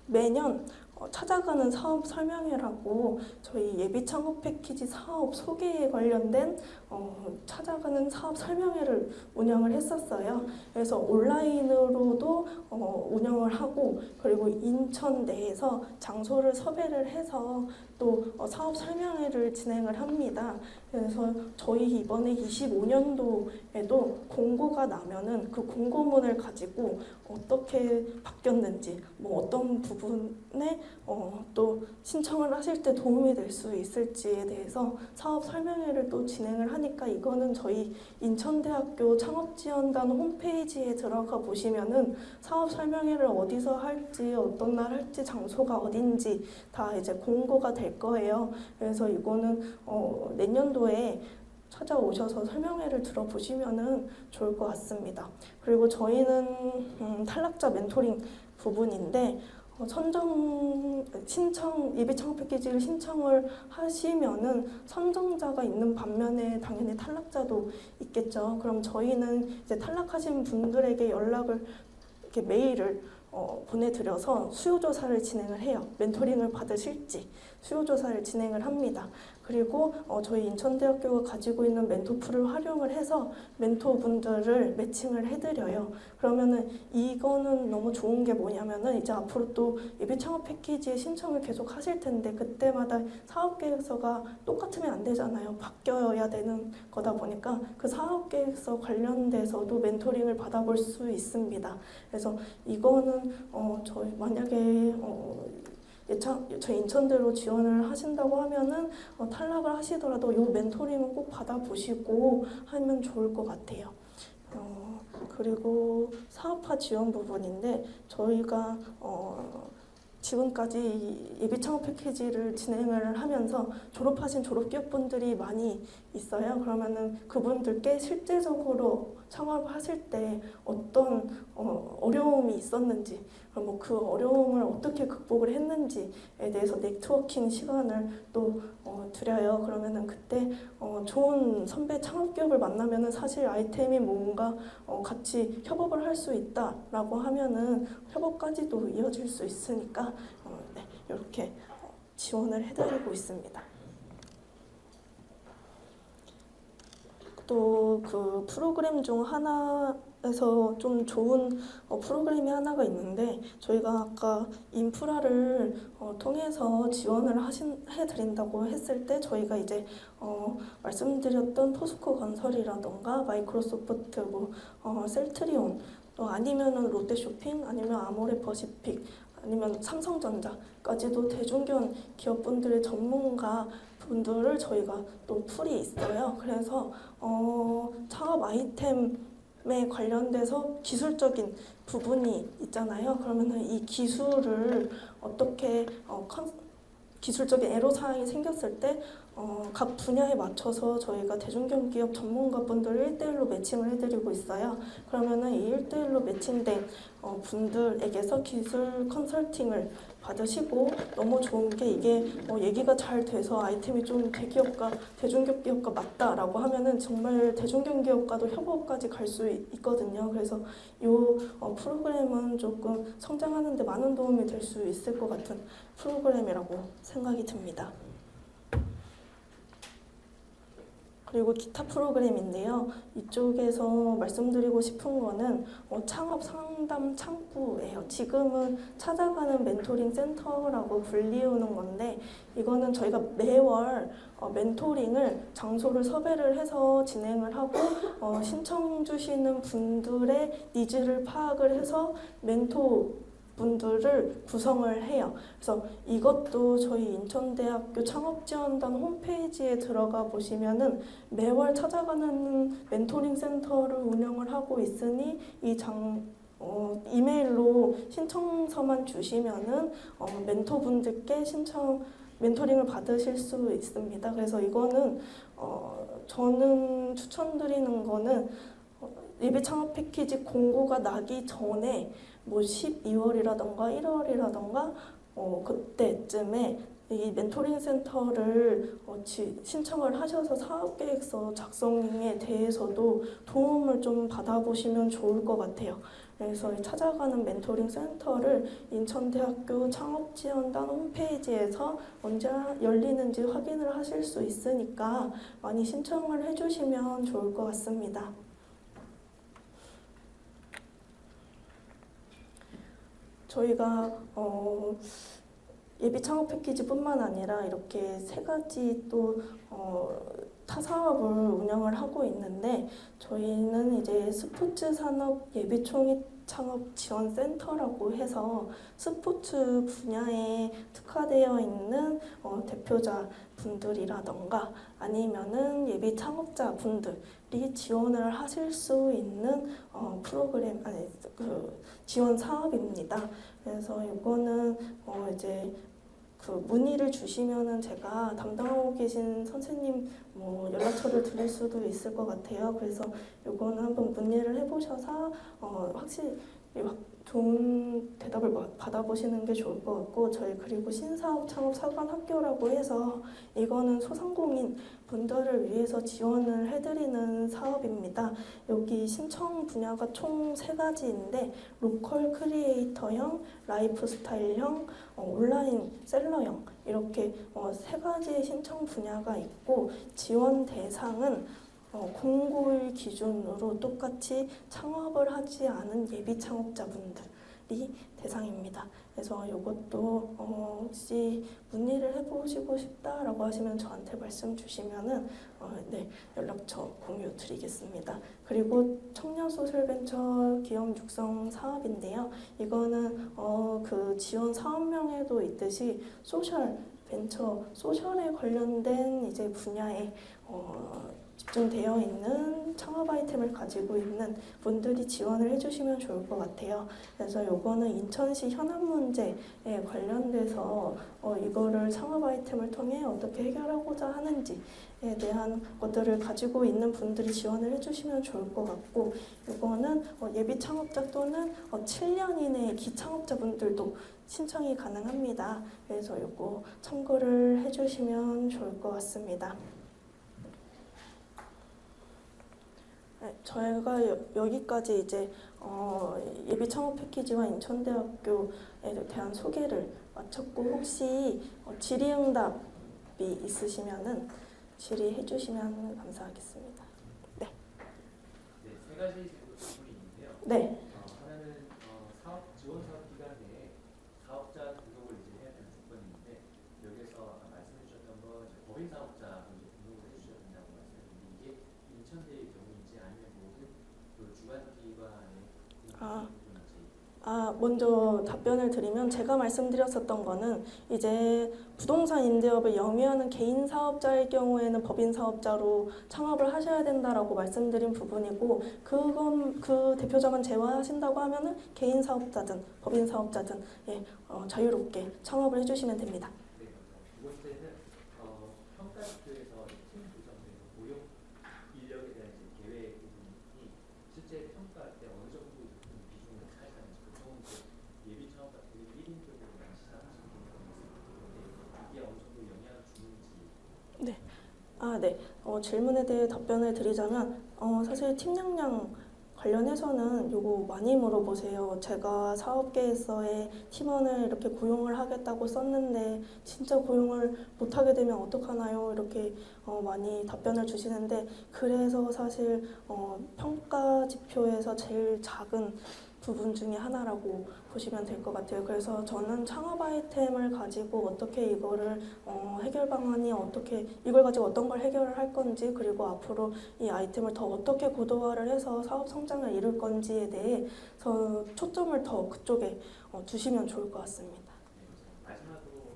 매년 찾아가는 사업 설명회라고 저희 예비 창업 패키지 사업 소개에 관련된 찾아가는 사업 설명회를 운영을 했었어요. 그래서 온라인으로도 운영을 하고 그리고 인천 내에서 장소를 섭외를 해서 또 사업 설명회를 진행을 합니다. 그래서 저희 이번에 25년도에도 공고가 나면은 그 공고문을 가지고 어떻게 바뀌었는지 뭐 어떤 부분에 또 신청을 하실 때 도움이 될 수 있을지에 대해서 사업 설명회를 또 진행을 하니까 이거는 저희 인천대학교 창업지원단 홈페이지에 들어가 보시면은 사업 설명회를 어디서 할지 어떤 날 할지 장소가 어딘지 다 이제 공고가 될 거예요. 그래서 이거는 내년도에 찾아오셔서 설명회를 들어보시면은 좋을 것 같습니다. 그리고 저희는 탈락자 멘토링 부분인데 신청 예비 창업 패키지를 신청을 하시면은 선정자가 있는 반면에 당연히 탈락자도 있겠죠. 그럼 저희는 이제 탈락하신 분들에게 연락을 이렇게 메일을 보내드려서 수요조사를 진행을 해요. 멘토링을 받으실지 수요조사를 진행을 합니다. 그리고 저희 인천대학교가 가지고 있는 멘토풀을 활용을 해서 멘토분들을 매칭을 해드려요. 그러면은 이거는 너무 좋은 게 뭐냐면은 이제 앞으로 또 예비 창업 패키지에 신청을 계속 하실 텐데 그때마다 사업계획서가 똑같으면 안 되잖아요. 바뀌어야 되는 거다 보니까 그 사업계획서 관련돼서도 멘토링을 받아볼 수 있습니다. 그래서 이거는 저희 만약에 저희 인천대로 지원을 하신다고 하면은 탈락을 하시더라도 이 멘토링은 꼭 받아보시고 하면 좋을 것 같아요. 그리고 사업화 지원 부분인데 저희가 지금까지 예비 창업 패키지를 진행을 하면서 졸업하신 졸업기업분들이 많이 있어요. 그러면은 그분들께 실제적으로 창업하실 때 어떤 어려움이 있었는지, 뭐 그 어려움을 어떻게 극복을 했는지에 대해서 네트워킹 시간을 또 드려요. 그러면은 그때 좋은 선배 창업기업을 만나면은 사실 아이템이 뭔가 같이 협업을 할 수 있다라고 하면은 협업까지도 이어질 수 있으니까 네, 이렇게 지원을 해드리고 있습니다. 또 그 프로그램 중 하나에서 좀 좋은 프로그램이 하나가 있는데 저희가 아까 인프라를 통해서 지원을 해드린다고 했을 때 저희가 이제 말씀드렸던 포스코 건설이라던가 마이크로소프트, 셀트리온 또 아니면은 롯데쇼핑 아니면 아모레퍼시픽 아니면 삼성전자까지도 대중견 기업분들의 전문가 분들을 저희가 또 풀이 있어요. 그래서 창업 아이템에 관련돼서 기술적인 부분이 있잖아요. 그러면은 이 기술을 어떻게 기술적인 애로사항이 생겼을 때 각 분야에 맞춰서 저희가 대중견 기업 전문가분들을 1대1로 매칭을 해드리고 있어요. 그러면은 이 1대1로 매칭된 분들에게서 기술 컨설팅을 받으시고 너무 좋은 게 이게 얘기가 잘 돼서 아이템이 좀 대기업과 대중견 기업과 맞다라고 하면은 정말 대중견 기업과도 협업까지 갈 수 있거든요. 그래서 이 프로그램은 조금 성장하는 데 많은 도움이 될 수 있을 것 같은 프로그램이라고 생각이 듭니다. 그리고 기타 프로그램인데요. 이쪽에서 말씀드리고 싶은 거는 창업 상담 창구예요. 지금은 찾아가는 멘토링 센터라고 불리우는 건데 이거는 저희가 매월 멘토링을 장소를 섭외를 해서 진행을 하고 신청 주시는 분들의 니즈를 파악을 해서 멘토 분들을 구성을 해요. 그래서 이것도 저희 인천대학교 창업지원단 홈페이지에 들어가 보시면은 매월 찾아가는 멘토링 센터를 운영을 하고 있으니 이 이메일로 신청서만 주시면은 멘토분들께 멘토링을 받으실 수 있습니다. 그래서 이거는 저는 추천드리는 거는 예비 창업 패키지 공고가 나기 전에 뭐 12월이라던가 1월이라던가 그때쯤에 이 멘토링 센터를 신청을 하셔서 사업계획서 작성에 대해서도 도움을 좀 받아보시면 좋을 것 같아요. 그래서 찾아가는 멘토링 센터를 인천대학교 창업지원단 홈페이지에서 언제 열리는지 확인을 하실 수 있으니까 많이 신청을 해주시면 좋을 것 같습니다. 저희가 예비 창업 패키지뿐만 아니라 이렇게 3가지 또 타사업을 운영을 하고 있는데 저희는 이제 스포츠 산업 예비 창업 지원 센터라고 해서 스포츠 분야에 특화되어 있는 대표자 분들이라던가 아니면은 예비 창업자 분들이 지원을 하실 수 있는 프로그램 지원 사업입니다. 그래서 이거는 이제 그 문의를 주시면은 제가 담당하고 계신 선생님 연락처를 드릴 수도 있을 것 같아요. 그래서 이거는 한번 문의를 해보셔서 확실히 좋은 대답을 받아보시는 게 좋을 것 같고 저희 그리고 신사업 창업 사관 학교라고 해서 이거는 소상공인 분들을 위해서 지원을 해드리는 사업입니다. 여기 신청 분야가 총 3가지인데 로컬 크리에이터형, 라이프 스타일형, 온라인 셀러형 이렇게 3가지의 신청 분야가 있고 지원 대상은 공고일 기준으로 똑같이 창업을 하지 않은 예비 창업자분들이 대상입니다. 그래서 이것도 혹시 문의를 해보시고 싶다라고 하시면 저한테 말씀 주시면은 네, 연락처 공유 드리겠습니다. 그리고 청년소셜벤처 기업 육성 사업인데요. 이거는 그 지원 사업명에도 있듯이 소셜 벤처, 소셜에 관련된 이제 분야에 집중되어 있는 창업 아이템을 가지고 있는 분들이 지원을 해주시면 좋을 것 같아요. 그래서 요거는 인천시 현안 문제에 관련돼서 이거를 창업 아이템을 통해 어떻게 해결하고자 하는지에 대한 것들을 가지고 있는 분들이 지원을 해주시면 좋을 것 같고 이거는 예비 창업자 또는 7년 이내의 기창업자분들도 신청이 가능합니다. 그래서 요거 참고를 해주시면 좋을 것 같습니다. 네, 저희가 여기까지 이제 예비 창업 패키지와 인천대학교에 대한 소개를 마쳤고 혹시 질의응답이 있으시면은 질의해 주시면 감사하겠습니다. 네.
네, 3가지 질문이 있는데요.
네.
하나는 지원 사업 기간에 사업자 등록을 이제 해야 되는 조건이 있는데 여기서 아까 말씀해 주셨던 거 법인 사업자 먼저 등록을 해주셔야 된다고 말씀했는데 이게 인천대의 경우인지 아니면 모든 그 주관기관의
먼저 답변을 드리면 제가 말씀드렸었던 거는 이제 부동산 임대업을 영위하는 개인 사업자의 경우에는 법인 사업자로 창업을 하셔야 된다라고 말씀드린 부분이고 그건 그 대표자만 제외하신다고 하면은 개인 사업자든 법인 사업자든 자유롭게 창업을 해주시면 됩니다.
네, 두 번째는 평가지표에서 팀 구성에서 고용 인력에 대한 계획 부분이 실제 평가할 때 어느 정도 비중을 차지하는지 보통 예비 창업 같은 경우 1인적으로 시작하시는 경우가 있는데 이게 어느 정도 영향을 주는지.
네. 네. 질문에 대해 답변을 드리자면 사실 팀 역량 관련해서는 요거 많이 물어보세요. 제가 사업계획서에 팀원을 이렇게 고용을 하겠다고 썼는데 진짜 고용을 못하게 되면 어떡하나요? 이렇게 많이 답변을 주시는데 그래서 사실 평가 지표에서 제일 작은 부분 중에 하나라고 보시면 될 것 같아요. 그래서 저는 창업 아이템을 가지고 어떻게 이거를 해결 방안이 어떻게 이걸 가지고 어떤 걸 해결을 할 건지 그리고 앞으로 이 아이템을 더 어떻게 고도화를 해서 사업 성장을 이룰 건지에 대해서 초점을 더 그쪽에 두시면 좋을 것 같습니다.
마지막으로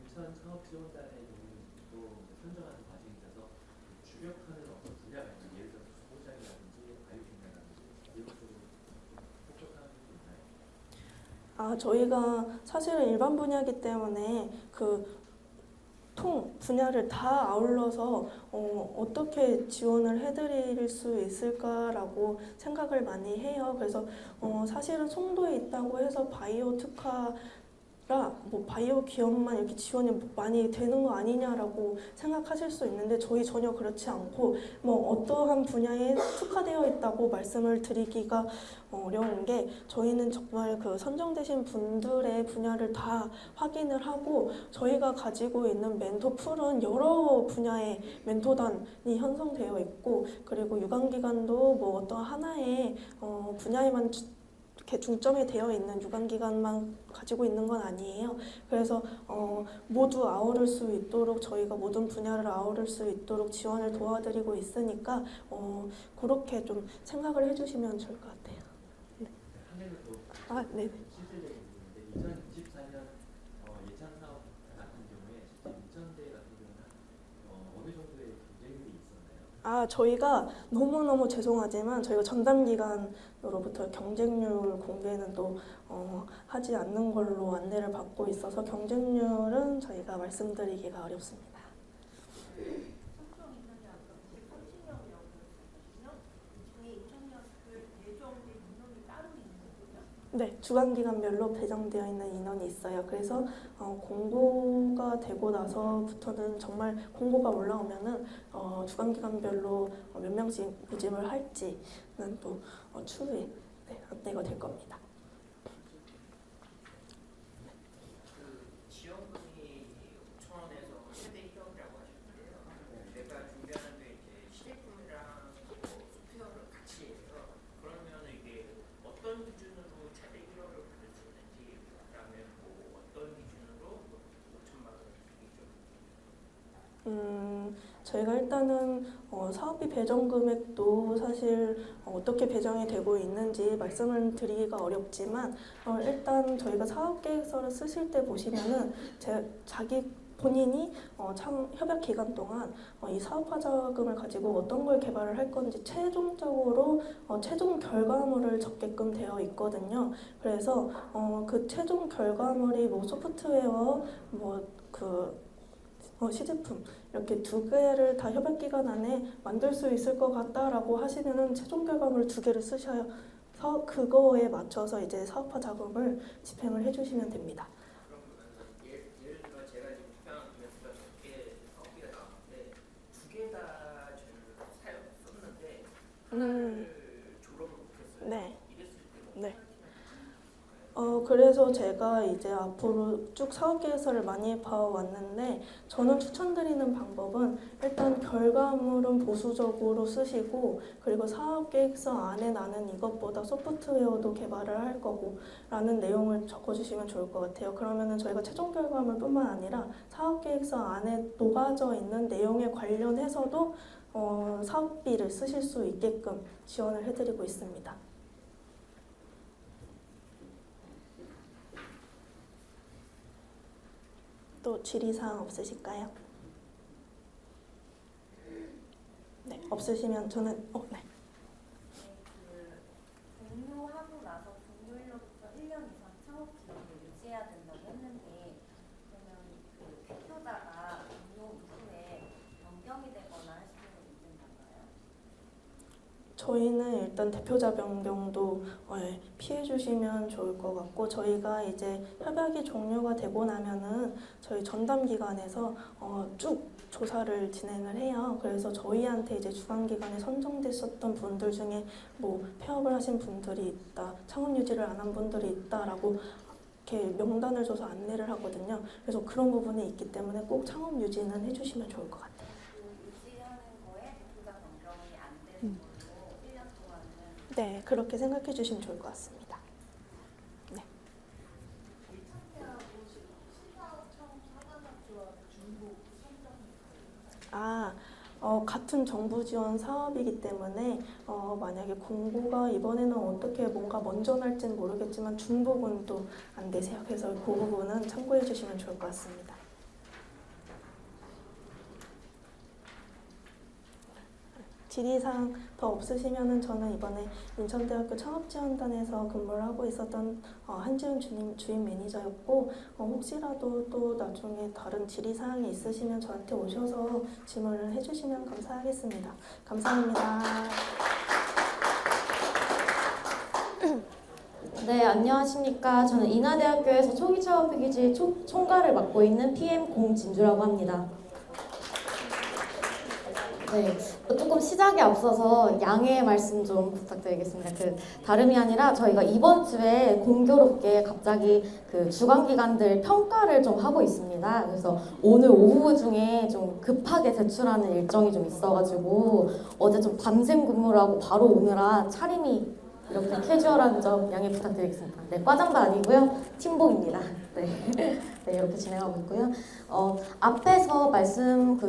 인천 창업지원단의 경우는 또 선정하는 과정에 있어서 주력하는 어떤 분야가 있는 예를 들어서 소장이라든지 과유분야라든지 이런 쪽으로
저희가 사실은 일반 분야이기 때문에 그 분야를 다 아울러서 어떻게 지원을 해드릴 수 있을까라고 생각을 많이 해요. 그래서 사실은 송도에 있다고 해서 바이오 특화라 뭐 바이오 기업만 이렇게 지원이 많이 되는 거 아니냐라고 생각하실 수 있는데 저희 전혀 그렇지 않고 뭐 어떠한 분야에 특화되어 있다고 말씀을 드리기가 어려운 게 저희는 정말 그 선정되신 분들의 분야를 다 확인을 하고 저희가 가지고 있는 멘토 풀은 여러 분야의 멘토단이 형성되어 있고 그리고 유관기관도 뭐 어떤 하나의 분야에만 이렇게 중점이 되어 있는 유관기관만 가지고 있는 건 아니에요. 그래서 모두 아우를 수 있도록 저희가 모든 분야를 아우를 수 있도록 지원을 도와드리고 있으니까 그렇게 좀 생각을 해주시면 좋을 것 같아요.
한 개는 또
네.
실질적인 부분인데 2024년 예찬 사업 같은 경우에 실제 인천대 같은 경우는 어느 정도의 경쟁률이 있었나요?
저희가 너무너무 죄송하지만 저희가 전담 기관으로부터 경쟁률 공개는 또 하지 않는 걸로 안내를 받고 있어서 경쟁률은 저희가 말씀드리기가 어렵습니다. 네, 주간기관별로 배정되어 있는 인원이 있어요. 그래서 공고가 되고 나서부터는 정말 공고가 올라오면은 주간기관별로 몇 명씩 모집을 할지는 또 추후에 안내가 될 겁니다.
지원금이 5천원에서 최대 1억이라고 하셨는데요. 제가 준비하는데 이제 시제품이랑 소프트웨어를 같이 해요. 그러면 이게 어떤 기준으로 최대 1억을 받을 수 있는지, 그다음에 뭐 어떤 기준으로 5천만 원이죠?
저희가 일단은 사업비 배정 금액도 사실 어떻게 배정이 되고 있는지 말씀을 드리기가 어렵지만 일단 저희가 사업 계획서를 쓰실 때 보시면은 자기 본인이 협약 기간 동안 이 사업화 자금을 가지고 어떤 걸 개발을 할 건지 최종적으로 최종 결과물을 적게끔 되어 있거든요. 그래서 그 최종 결과물이 뭐 소프트웨어 시제품 이렇게 두 개를 다 협약 기간 안에 만들 수 있을 것 같다라고 하시면은 최종 결과물 두 개를 쓰셔서 그거에 맞춰서 이제 사업화 작업을 집행을 해주시면 됩니다.
예를 들어 제가 지금 특별한 기획서 적게 사업비가 나왔는데 두 개 다 저는 썼는데 하나를 졸업을 못했어요.
네.
이랬을 때
네. 그래서 제가 이제 앞으로 쭉 사업 계획서를 많이 봐왔는데 저는 추천드리는 방법은 일단 결과물은 보수적으로 쓰시고 그리고 사업 계획서 안에 나는 이것보다 소프트웨어도 개발을 할 거고 라는 내용을 적어주시면 좋을 것 같아요. 그러면은 저희가 최종 결과물뿐만 아니라 사업 계획서 안에 녹아져 있는 내용에 관련해서도 사업비를 쓰실 수 있게끔 지원을 해드리고 있습니다. 또 질의사항 없으실까요? 네, 없으시면 저는 네.
종료하고 나서 종료일로부터 1년 이상 창업 기간을 유지해야 된다고 했는데 그러면 그 대표자가 종료 이후에 변경이 되거나 할 수는 있는 건가요?
저희는 일단 대표자 변경도 피해 주시면 좋을 것 같고 저희가 이제 협약이 종료가 되고 나면은 저희 전담 기관에서 쭉 조사를 진행을 해요. 그래서 저희한테 이제 주관기관에 선정됐었던 분들 중에 뭐 폐업을 하신 분들이 있다, 창업 유지를 안 한 분들이 있다라고 이렇게 명단을 줘서 안내를 하거든요. 그래서 그런 부분이 있기 때문에 꼭 창업 유지는 해주시면 좋을 것 같아요.
유지하는 거에 대표자 변경이 안 되는 걸로 1년 동안은
네, 그렇게 생각해 주시면 좋을 것 같습니다. 네. 같은 정부 지원 사업이기 때문에 만약에 공고가 이번에는 어떻게 뭔가 먼저 날지는 모르겠지만 중복은 또 안 되세요. 그래서 그 부분은 참고해 주시면 좋을 것 같습니다. 질의사항 더 없으시면은 저는 이번에 인천대학교 창업지원단에서 근무를 하고 있었던 한지훈 주임 매니저였고 혹시라도 또 나중에 다른 질의사항이 있으시면 저한테 오셔서 질문을 해주시면 감사하겠습니다. 감사합니다.
네, 안녕하십니까. 저는 인하대학교에서 초기 창업 패키지 총괄을 맡고 있는 PM 공진주라고 합니다. 네, 조금 시작에 앞서서 양해의 말씀 좀 부탁드리겠습니다. 다름이 아니라 저희가 이번 주에 공교롭게 갑자기 주간기관들 평가를 좀 하고 있습니다. 그래서 오늘 오후 중에 좀 급하게 제출하는 일정이 좀 있어가지고 어제 좀 밤샘 근무를 하고 바로 오느라 차림이 이렇게 캐주얼한 점 양해 부탁드리겠습니다. 네, 과장도 아니고요. 팀복입니다. 네, 이렇게 진행하고 있고요. 앞에서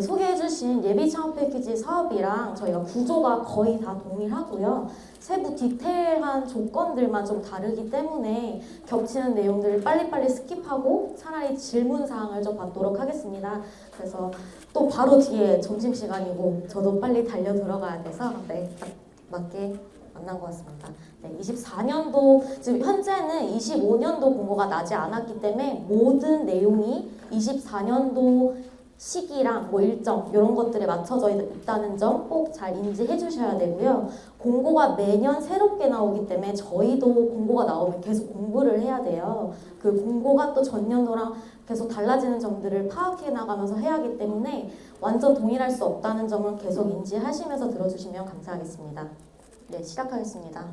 소개해주신 예비 창업 패키지 사업이랑 저희가 구조가 거의 다 동일하고요. 세부 디테일한 조건들만 좀 다르기 때문에 겹치는 내용들을 빨리빨리 스킵하고 차라리 질문 사항을 좀 받도록 하겠습니다. 그래서 또 바로 뒤에 점심시간이고 저도 빨리 달려 들어가야 돼서 딱 맞게 만난 것 같습니다. 네, 24년도 지금 현재는 25년도 공고가 나지 않았기 때문에 모든 내용이 24년도 시기랑 일정 이런 것들에 맞춰져 있다는 점 꼭 잘 인지해 주셔야 되고요. 공고가 매년 새롭게 나오기 때문에 저희도 공고가 나오면 계속 공부를 해야 돼요. 그 공고가 또 전년도랑 계속 달라지는 점들을 파악해 나가면서 해야 하기 때문에 완전 동일할 수 없다는 점을 계속 인지하시면서 들어주시면 감사하겠습니다. 네, 시작하겠습니다.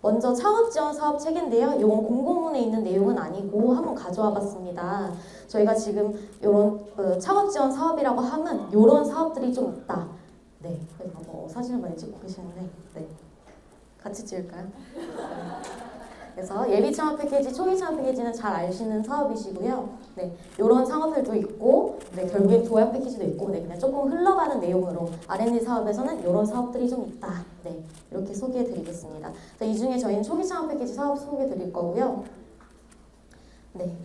먼저 창업지원 사업 체계인데요. 이건 공고문에 있는 내용은 아니고 한번 가져와 봤습니다. 저희가 지금 이런 창업지원 사업이라고 하면 이런 사업들이 좀 있다. 네, 사진을 많이 찍고 계시는데 네, 같이 찍을까요? 그래서 예비 창업 패키지, 초기 창업 패키지는 잘 아시는 사업이시고요. 네, 이런 상업들도 있고, 네, 결국엔 도약 패키지도 있고, 네, 그냥 조금 흘러가는 내용으로 R&D 사업에서는 이런 사업들이 좀 있다. 네, 이렇게 소개해드리겠습니다. 이 중에 저희는 초기 창업 패키지 사업 소개해드릴 거고요. 네.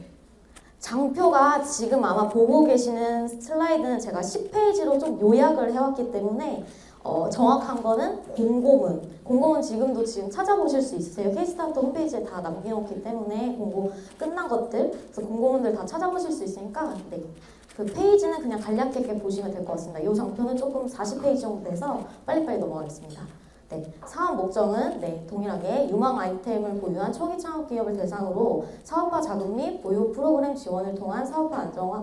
장표가 지금 아마 보고 계시는 슬라이드는 제가 10페이지로 좀 요약을 해왔기 때문에 정확한 거는 공고문 지금 찾아보실 수 있으세요. K-스타트 홈페이지에 다 남겨놓기 때문에 공고 끝난 것들, 그래서 공고문들 다 찾아보실 수 있으니까 네, 그 페이지는 그냥 간략하게 보시면 될 것 같습니다. 이 장표는 조금 40페이지 정도 돼서 빨리빨리 넘어가겠습니다. 네, 사업 목적은 동일하게 유망 아이템을 보유한 초기 창업 기업을 대상으로 사업화 자금 및 보유 프로그램 지원을 통한 사업화 안정화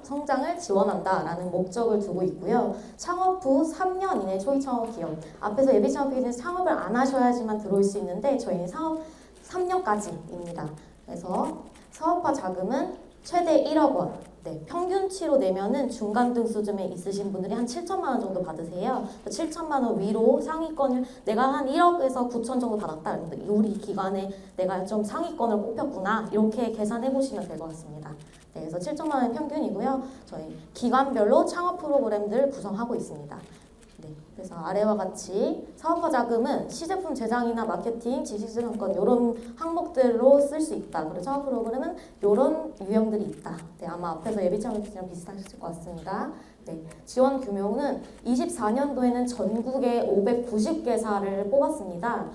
성장을 지원한다라는 목적을 두고 있고요. 창업 후 3년 이내 초기 창업 기업. 앞에서 예비 창업 기업은 창업을 안 하셔야지만 들어올 수 있는데 저희는 사업 3년까지입니다. 그래서 사업화 자금은 최대 1억 원. 네, 평균치로 내면은 중간 등수점에 있으신 분들이 한 7천만 원 정도 받으세요. 7천만 원 위로 상위권을 내가 한 1억에서 9천 정도 받았다. 우리 기관에 내가 좀 상위권을 뽑혔구나. 이렇게 계산해 보시면 될 것 같습니다. 네, 그래서 7천만 원 평균이고요. 저희 기관별로 창업 프로그램들 구성하고 있습니다. 네, 그래서 아래와 같이 사업화 자금은 시제품 제작이나 마케팅, 지식재산권 이런 항목들로 쓸 수 있다. 그리고 창업 프로그램은 이런 유형들이 있다. 네, 아마 앞에서 예비 창업이랑 비슷하실 것 같습니다. 네, 지원 규모는 24년도에는 전국에 590개사를 뽑았습니다.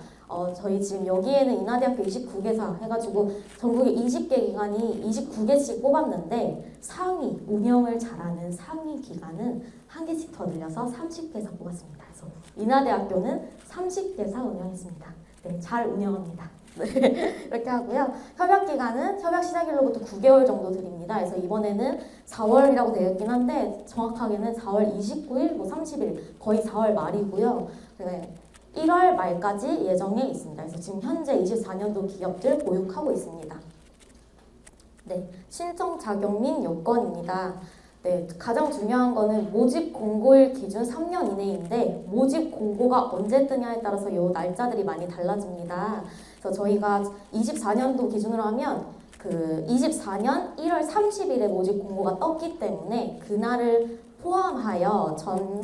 저희 지금 여기에는 인하대학교 29개사 해가지고 전국에 20개 기관이 29개씩 뽑았는데 상위, 운영을 잘하는 상위 기관은 한 개씩 더 늘려서 30개사 뽑았습니다. 그래서 인하대학교는 30개사 운영했습니다. 네, 잘 운영합니다. 네, 이렇게 하고요. 협약 기간은 협약 시작일로부터 9개월 정도 드립니다. 그래서 이번에는 4월이라고 되어 있긴 한데 정확하게는 4월 29일, 30일 거의 4월 말이고요. 네, 1월 말까지 예정에 있습니다. 그래서 지금 현재 24년도 기업들 보육하고 있습니다. 네, 신청 자격 및 요건입니다. 네, 가장 중요한 거는 모집 공고일 기준 3년 이내인데 모집 공고가 언제 뜨냐에 따라서 요 날짜들이 많이 달라집니다. 그래서 저희가 24년도 기준으로 하면 24년 1월 30일에 모집 공고가 떴기 때문에 그날을 포함하여 전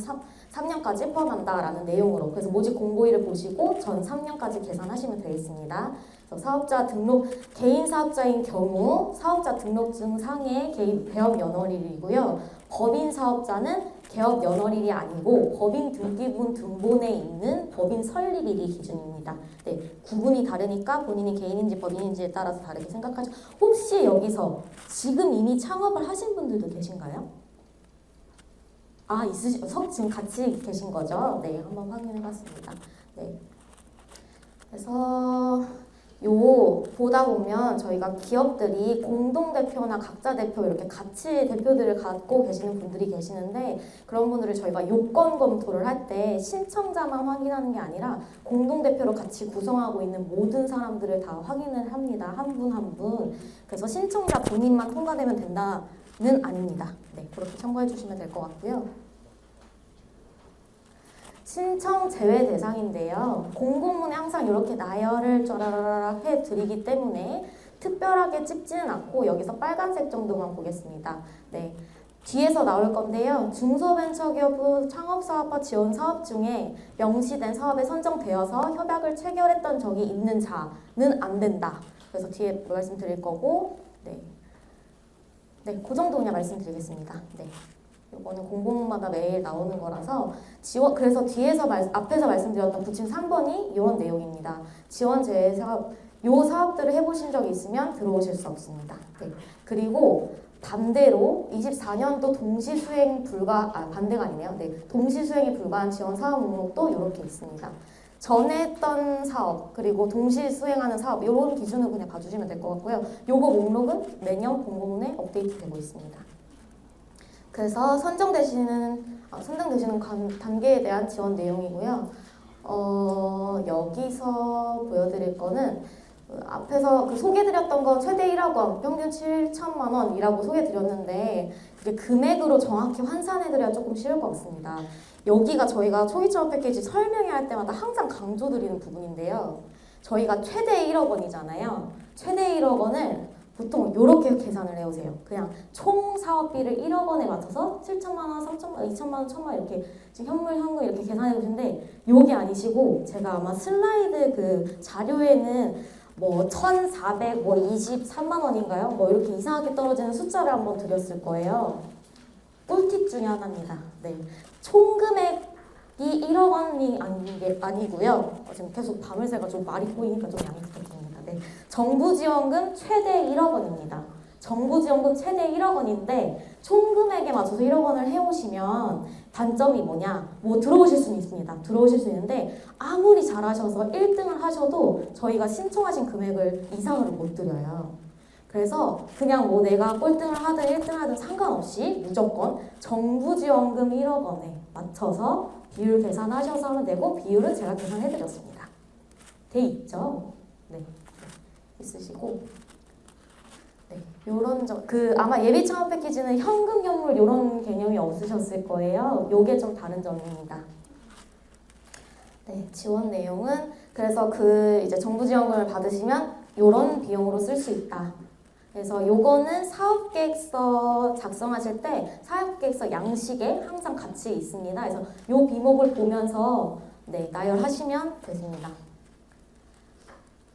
3년까지 포함한다라는 내용으로 그래서 모집 공고일을 보시고 전 3년까지 계산하시면 되겠습니다. 그래서 사업자 등록 개인 사업자인 경우 사업자 등록증 상의 개인 배업 연월일이고요. 법인 사업자는 개업 연월일이 아니고 법인 등기부 등본에 있는 법인 설립일이 기준입니다. 네, 구분이 다르니까 본인이 개인인지 법인인지에 따라서 다르게 생각하죠. 혹시 여기서 지금 이미 창업을 하신 분들도 계신가요? 지금 같이 계신 거죠? 네, 한번 확인해봤습니다. 네, 그래서 보다 보면 저희가 기업들이 공동대표나 각자 대표 이렇게 같이 대표들을 갖고 계시는 분들이 계시는데 그런 분들을 저희가 요건 검토를 할 때 신청자만 확인하는 게 아니라 공동대표로 같이 구성하고 있는 모든 사람들을 다 확인을 합니다. 한 분 한 분. 그래서 신청자 본인만 통과되면 된다는 아닙니다. 네, 그렇게 참고해 주시면 될 것 같고요. 신청 제외 대상인데요. 공고문에 항상 이렇게 나열을 쩌라라락 해드리기 때문에 특별하게 찍지는 않고 여기서 빨간색 정도만 보겠습니다. 네, 뒤에서 나올 건데요. 중소벤처기업 창업사업화 지원 사업 중에 명시된 사업에 선정되어서 협약을 체결했던 적이 있는 자는 안 된다. 그래서 뒤에 말씀드릴 거고, 그 정도 그냥 말씀드리겠습니다. 네. 이거는 공고문마다 매일 나오는 거라서 그래서 앞에서 말씀드렸던 부침 3번이 이런 내용입니다. 지원 제외 사업, 요 사업들을 해보신 적이 있으면 들어오실 수 없습니다. 네. 그리고 반대로 24년도 동시 수행 반대가 아니네요. 네. 동시 수행이 불가한 지원 사업 목록도 이렇게 있습니다. 전에 했던 사업 그리고 동시 수행하는 사업 이런 기준을 그냥 봐주시면 될 것 같고요. 요거 목록은 매년 공고문에 업데이트되고 있습니다. 그래서 선정되시는 단계에 대한 지원 내용이고요. 여기서 보여드릴 거는 앞에서 소개드렸던 건 최대 1억 원, 평균 7천만 원이라고 소개드렸는데 이게 금액으로 정확히 환산해드려야 조금 쉬울 것 같습니다. 여기가 저희가 초기 창업 패키지 설명할 때마다 항상 강조드리는 부분인데요. 저희가 최대 1억 원이잖아요. 최대 1억 원을 보통 이렇게 계산을 해오세요. 그냥 총 사업비를 1억 원에 맞춰서 7천만 원, 3천만 원, 2천만 원, 1천만 원 이렇게 지금 현금 이렇게 계산해 보시는데 요게 아니시고 제가 아마 슬라이드 그 자료에는 1,423만 원인가요? 이렇게 이상하게 떨어지는 숫자를 한번 드렸을 거예요. 꿀팁 중에 하나입니다. 네. 총 금액이 1억 원이 아니고요. 지금 계속 밤을 새가지고 말이 꼬이니까 좀 양해 부탁드립니다. 네. 정부지원금 최대 1억 원입니다. 정부지원금 최대 1억 원인데 총 금액에 맞춰서 1억 원을 해오시면 단점이 뭐냐? 들어오실 수는 있습니다. 들어오실 수 있는데 아무리 잘하셔서 1등을 하셔도 저희가 신청하신 금액을 이상으로 못 드려요. 그래서 그냥 내가 꼴등을 하든 1등을 하든 상관없이 무조건 정부지원금 1억 원에 맞춰서 비율 계산하셔서 하면 되고 비율은 제가 계산해드렸습니다. 돼 있죠? 네. 있으시고 요런 아마 예비 창업 패키지는 현금 현물 요런 개념이 없으셨을 거예요. 요게 좀 다른 점입니다. 네, 지원 내용은 그래서 이제 정부 지원금을 받으시면 요런 비용으로 쓸 수 있다. 그래서 요거는 사업계획서 작성하실 때 사업계획서 양식에 항상 같이 있습니다. 그래서 요 비목을 보면서 나열하시면 되십니다.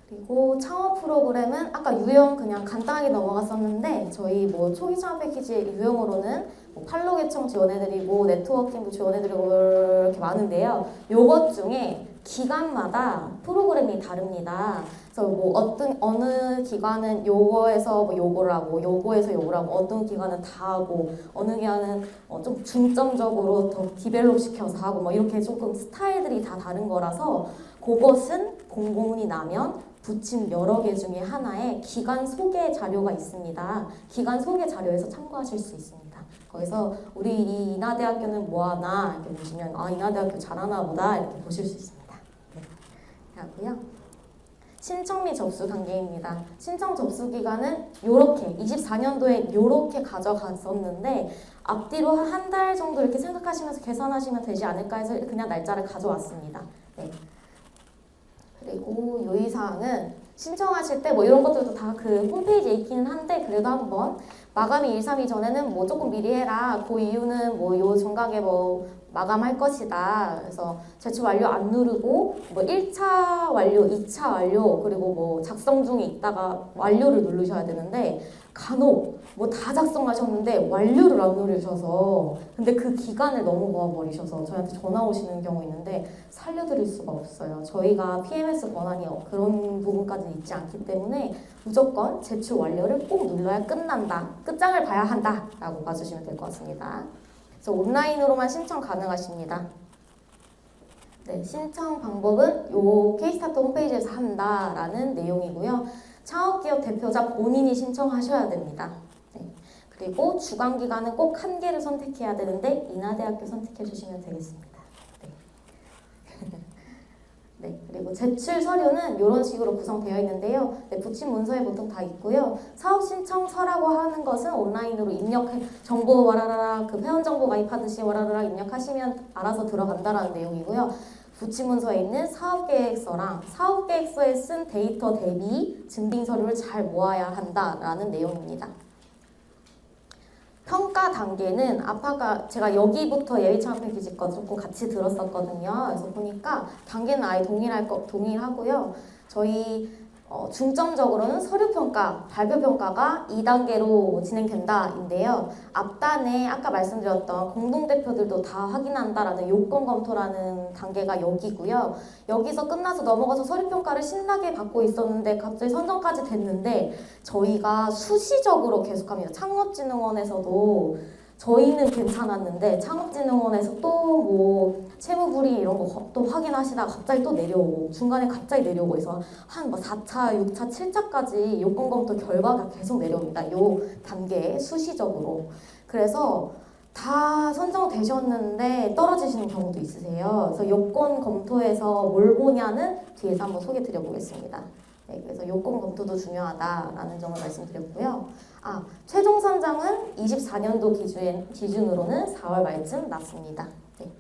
그리고 창업 프로그램은 아까 유형 그냥 간단하게 넘어갔었는데 저희 초기 창업 패키지의 유형으로는 판로 개청 지원해드리고 네트워킹도 지원해드리고 이렇게 많은데요. 요것 중에 기간마다 프로그램이 다릅니다. 그래서 어느 기관은 요거에서 요거를 하고 요거에서 요거를 하고 어떤 기관은 다 하고 어느 기관은 좀 중점적으로 더 디벨롭 시켜서 하고 이렇게 조금 스타일들이 다 다른 거라서 그것은 공고문이 나면 부침 여러 개 중에 하나에 기관 소개 자료가 있습니다. 기관 소개 자료에서 참고하실 수 있습니다. 거기서 우리 이 인하대학교는 뭐하나 이렇게 보시면 인하대학교 잘하나 보다 이렇게 보실 수 있습니다. 네. 하고요. 신청 및 접수 단계입니다. 신청 접수 기간은 요렇게 24년도에 요렇게 가져갔었는데 앞뒤로 한 달 정도 이렇게 생각하시면서 계산하시면 되지 않을까 해서 그냥 날짜를 가져왔습니다. 네. 그리고 유의사항은 신청하실 때 이런 것들도 다 홈페이지에 있기는 한데 그래도 한번 마감이 1, 3일 전에는 조금 미리 해라. 그 이유는 요 정각에 마감할 것이다. 그래서 제출 완료 안 누르고 뭐 1차 완료, 2차 완료 그리고 뭐 작성 중에 있다가 완료를 누르셔야 되는데 간혹 뭐 다 작성하셨는데 완료를 안 누르셔서 근데 그 기간을 넘어가 버리셔서 저희한테 전화 오시는 경우 있는데 살려드릴 수가 없어요. 저희가 PMS 권한이 그런 부분까지는 있지 않기 때문에 무조건 제출 완료를 꼭 눌러야 끝난다. 끝장을 봐야 한다 라고 봐주시면 될 것 같습니다. 그래서 온라인으로만 신청 가능하십니다. 네, 신청 방법은 요 K-스타트 홈페이지에서 한다라는 내용이고요. 창업기업 대표자 본인이 신청하셔야 됩니다. 네, 그리고 주관기관은 꼭 한 개를 선택해야 되는데 인하대학교 선택해 주시면 되겠습니다. 네. 네, 그리고 제출 서류는 이런 식으로 구성되어 있는데요. 네, 붙인 문서에 보통 다 있고요. 사업 신청서라고 하는 것은 온라인으로 입력해 정보 와라라라 그 회원 정보 가입하듯이 와라라라 입력하시면 알아서 들어간다라는 내용이고요. 붙인 문서에 있는 사업계획서랑 사업계획서에 쓴 데이터 대비 증빙 서류를 잘 모아야 한다라는 내용입니다. 평가 단계는 아까 제가 여기부터 예비창업 패키지 거 조금 같이 들었었거든요. 그래서 보니까 단계는 아예 동일하고요. 저희 중점적으로는 서류평가, 발표평가가 2단계로 진행된다인데요. 앞단에 아까 말씀드렸던 공동대표들도 다 확인한다라는 요건검토라는 단계가 여기고요. 여기서 끝나서 넘어가서 서류평가를 신나게 받고 있었는데 갑자기 선정까지 됐는데 저희가 수시적으로 계속합니다. 창업진흥원에서도 저희는 괜찮았는데 창업진흥원에서 또 뭐 채무불이익 이런 거 또 확인하시다가 갑자기 또 내려오고 중간에 갑자기 내려오고 해서 한 뭐 4차, 6차, 7차까지 요건검토 결과가 계속 내려옵니다. 요 단계에 수시적으로. 그래서 다 선정되셨는데 떨어지시는 경우도 있으세요. 그래서 요건 검토에서 뭘 보냐는 뒤에서 한번 소개 드려보겠습니다. 네, 그래서 요건 검토도 중요하다라는 점을 말씀드렸고요. 최종 선정은 24년도 기준으로는 4월 말쯤 났습니다. 네.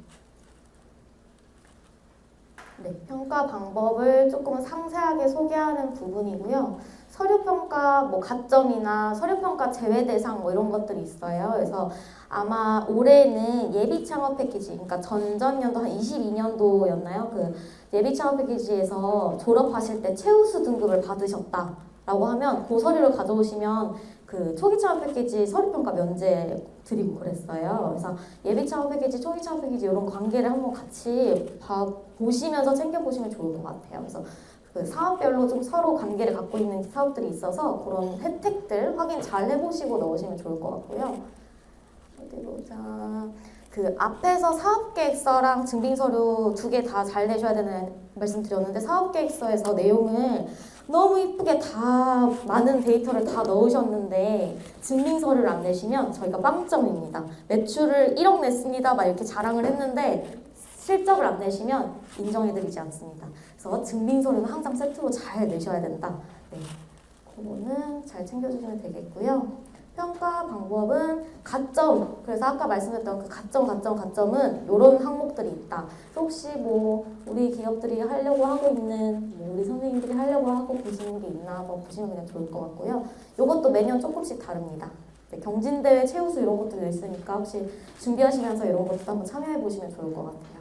네, 평가 방법을 조금 상세하게 소개하는 부분이고요. 서류평가 뭐 가점이나 서류평가 제외 대상 뭐 이런 것들이 있어요. 그래서 아마 올해는 예비 창업 패키지, 그러니까 전전년도 한 22년도였나요? 그 예비 창업 패키지에서 졸업하실 때 최우수 등급을 받으셨다라고 하면 그 서류를 가져오시면 그 초기 창업 패키지 서류평가 면제 드리고 그랬어요. 그래서 예비 창업 패키지, 초기 창업 패키지 이런 관계를 한번 같이 보시면서 챙겨보시면 좋을 것 같아요. 그래서 그 사업별로 좀 서로 관계를 갖고 있는 사업들이 있어서 그런 혜택들 확인 잘 해보시고 넣으시면 좋을 것 같고요. 어디 보자. 그 앞에서 사업계획서랑 증빙서류 2개 다 잘 내셔야 되는 말씀 드렸는데 사업계획서에서 내용을 너무 이쁘게 다 많은 데이터를 다 넣으셨는데 증빙서류를 안 내시면 저희가 빵점입니다. 매출을 1억 냈습니다 막 이렇게 자랑을 했는데 실적을 안 내시면 인정해드리지 않습니다. 그래서 증빙서류는 항상 세트로 잘 내셔야 된다. 네, 그거는 잘 챙겨주시면 되겠고요. 평가 방법은 가점. 그래서 아까 말씀드렸던 그 가점은 이런 항목들이 있다. 혹시 뭐 우리 기업들이 하려고 하고 있는 뭐 우리 선생님들이 하려고 하고 계시는 게 있나 한번 보시면 그냥 좋을 것 같고요. 이것도 매년 조금씩 다릅니다. 네, 경진대회 최우수 이런 것들도 있으니까 혹시 준비하시면서 이런 것도 한번 참여해 보시면 좋을 것 같아요.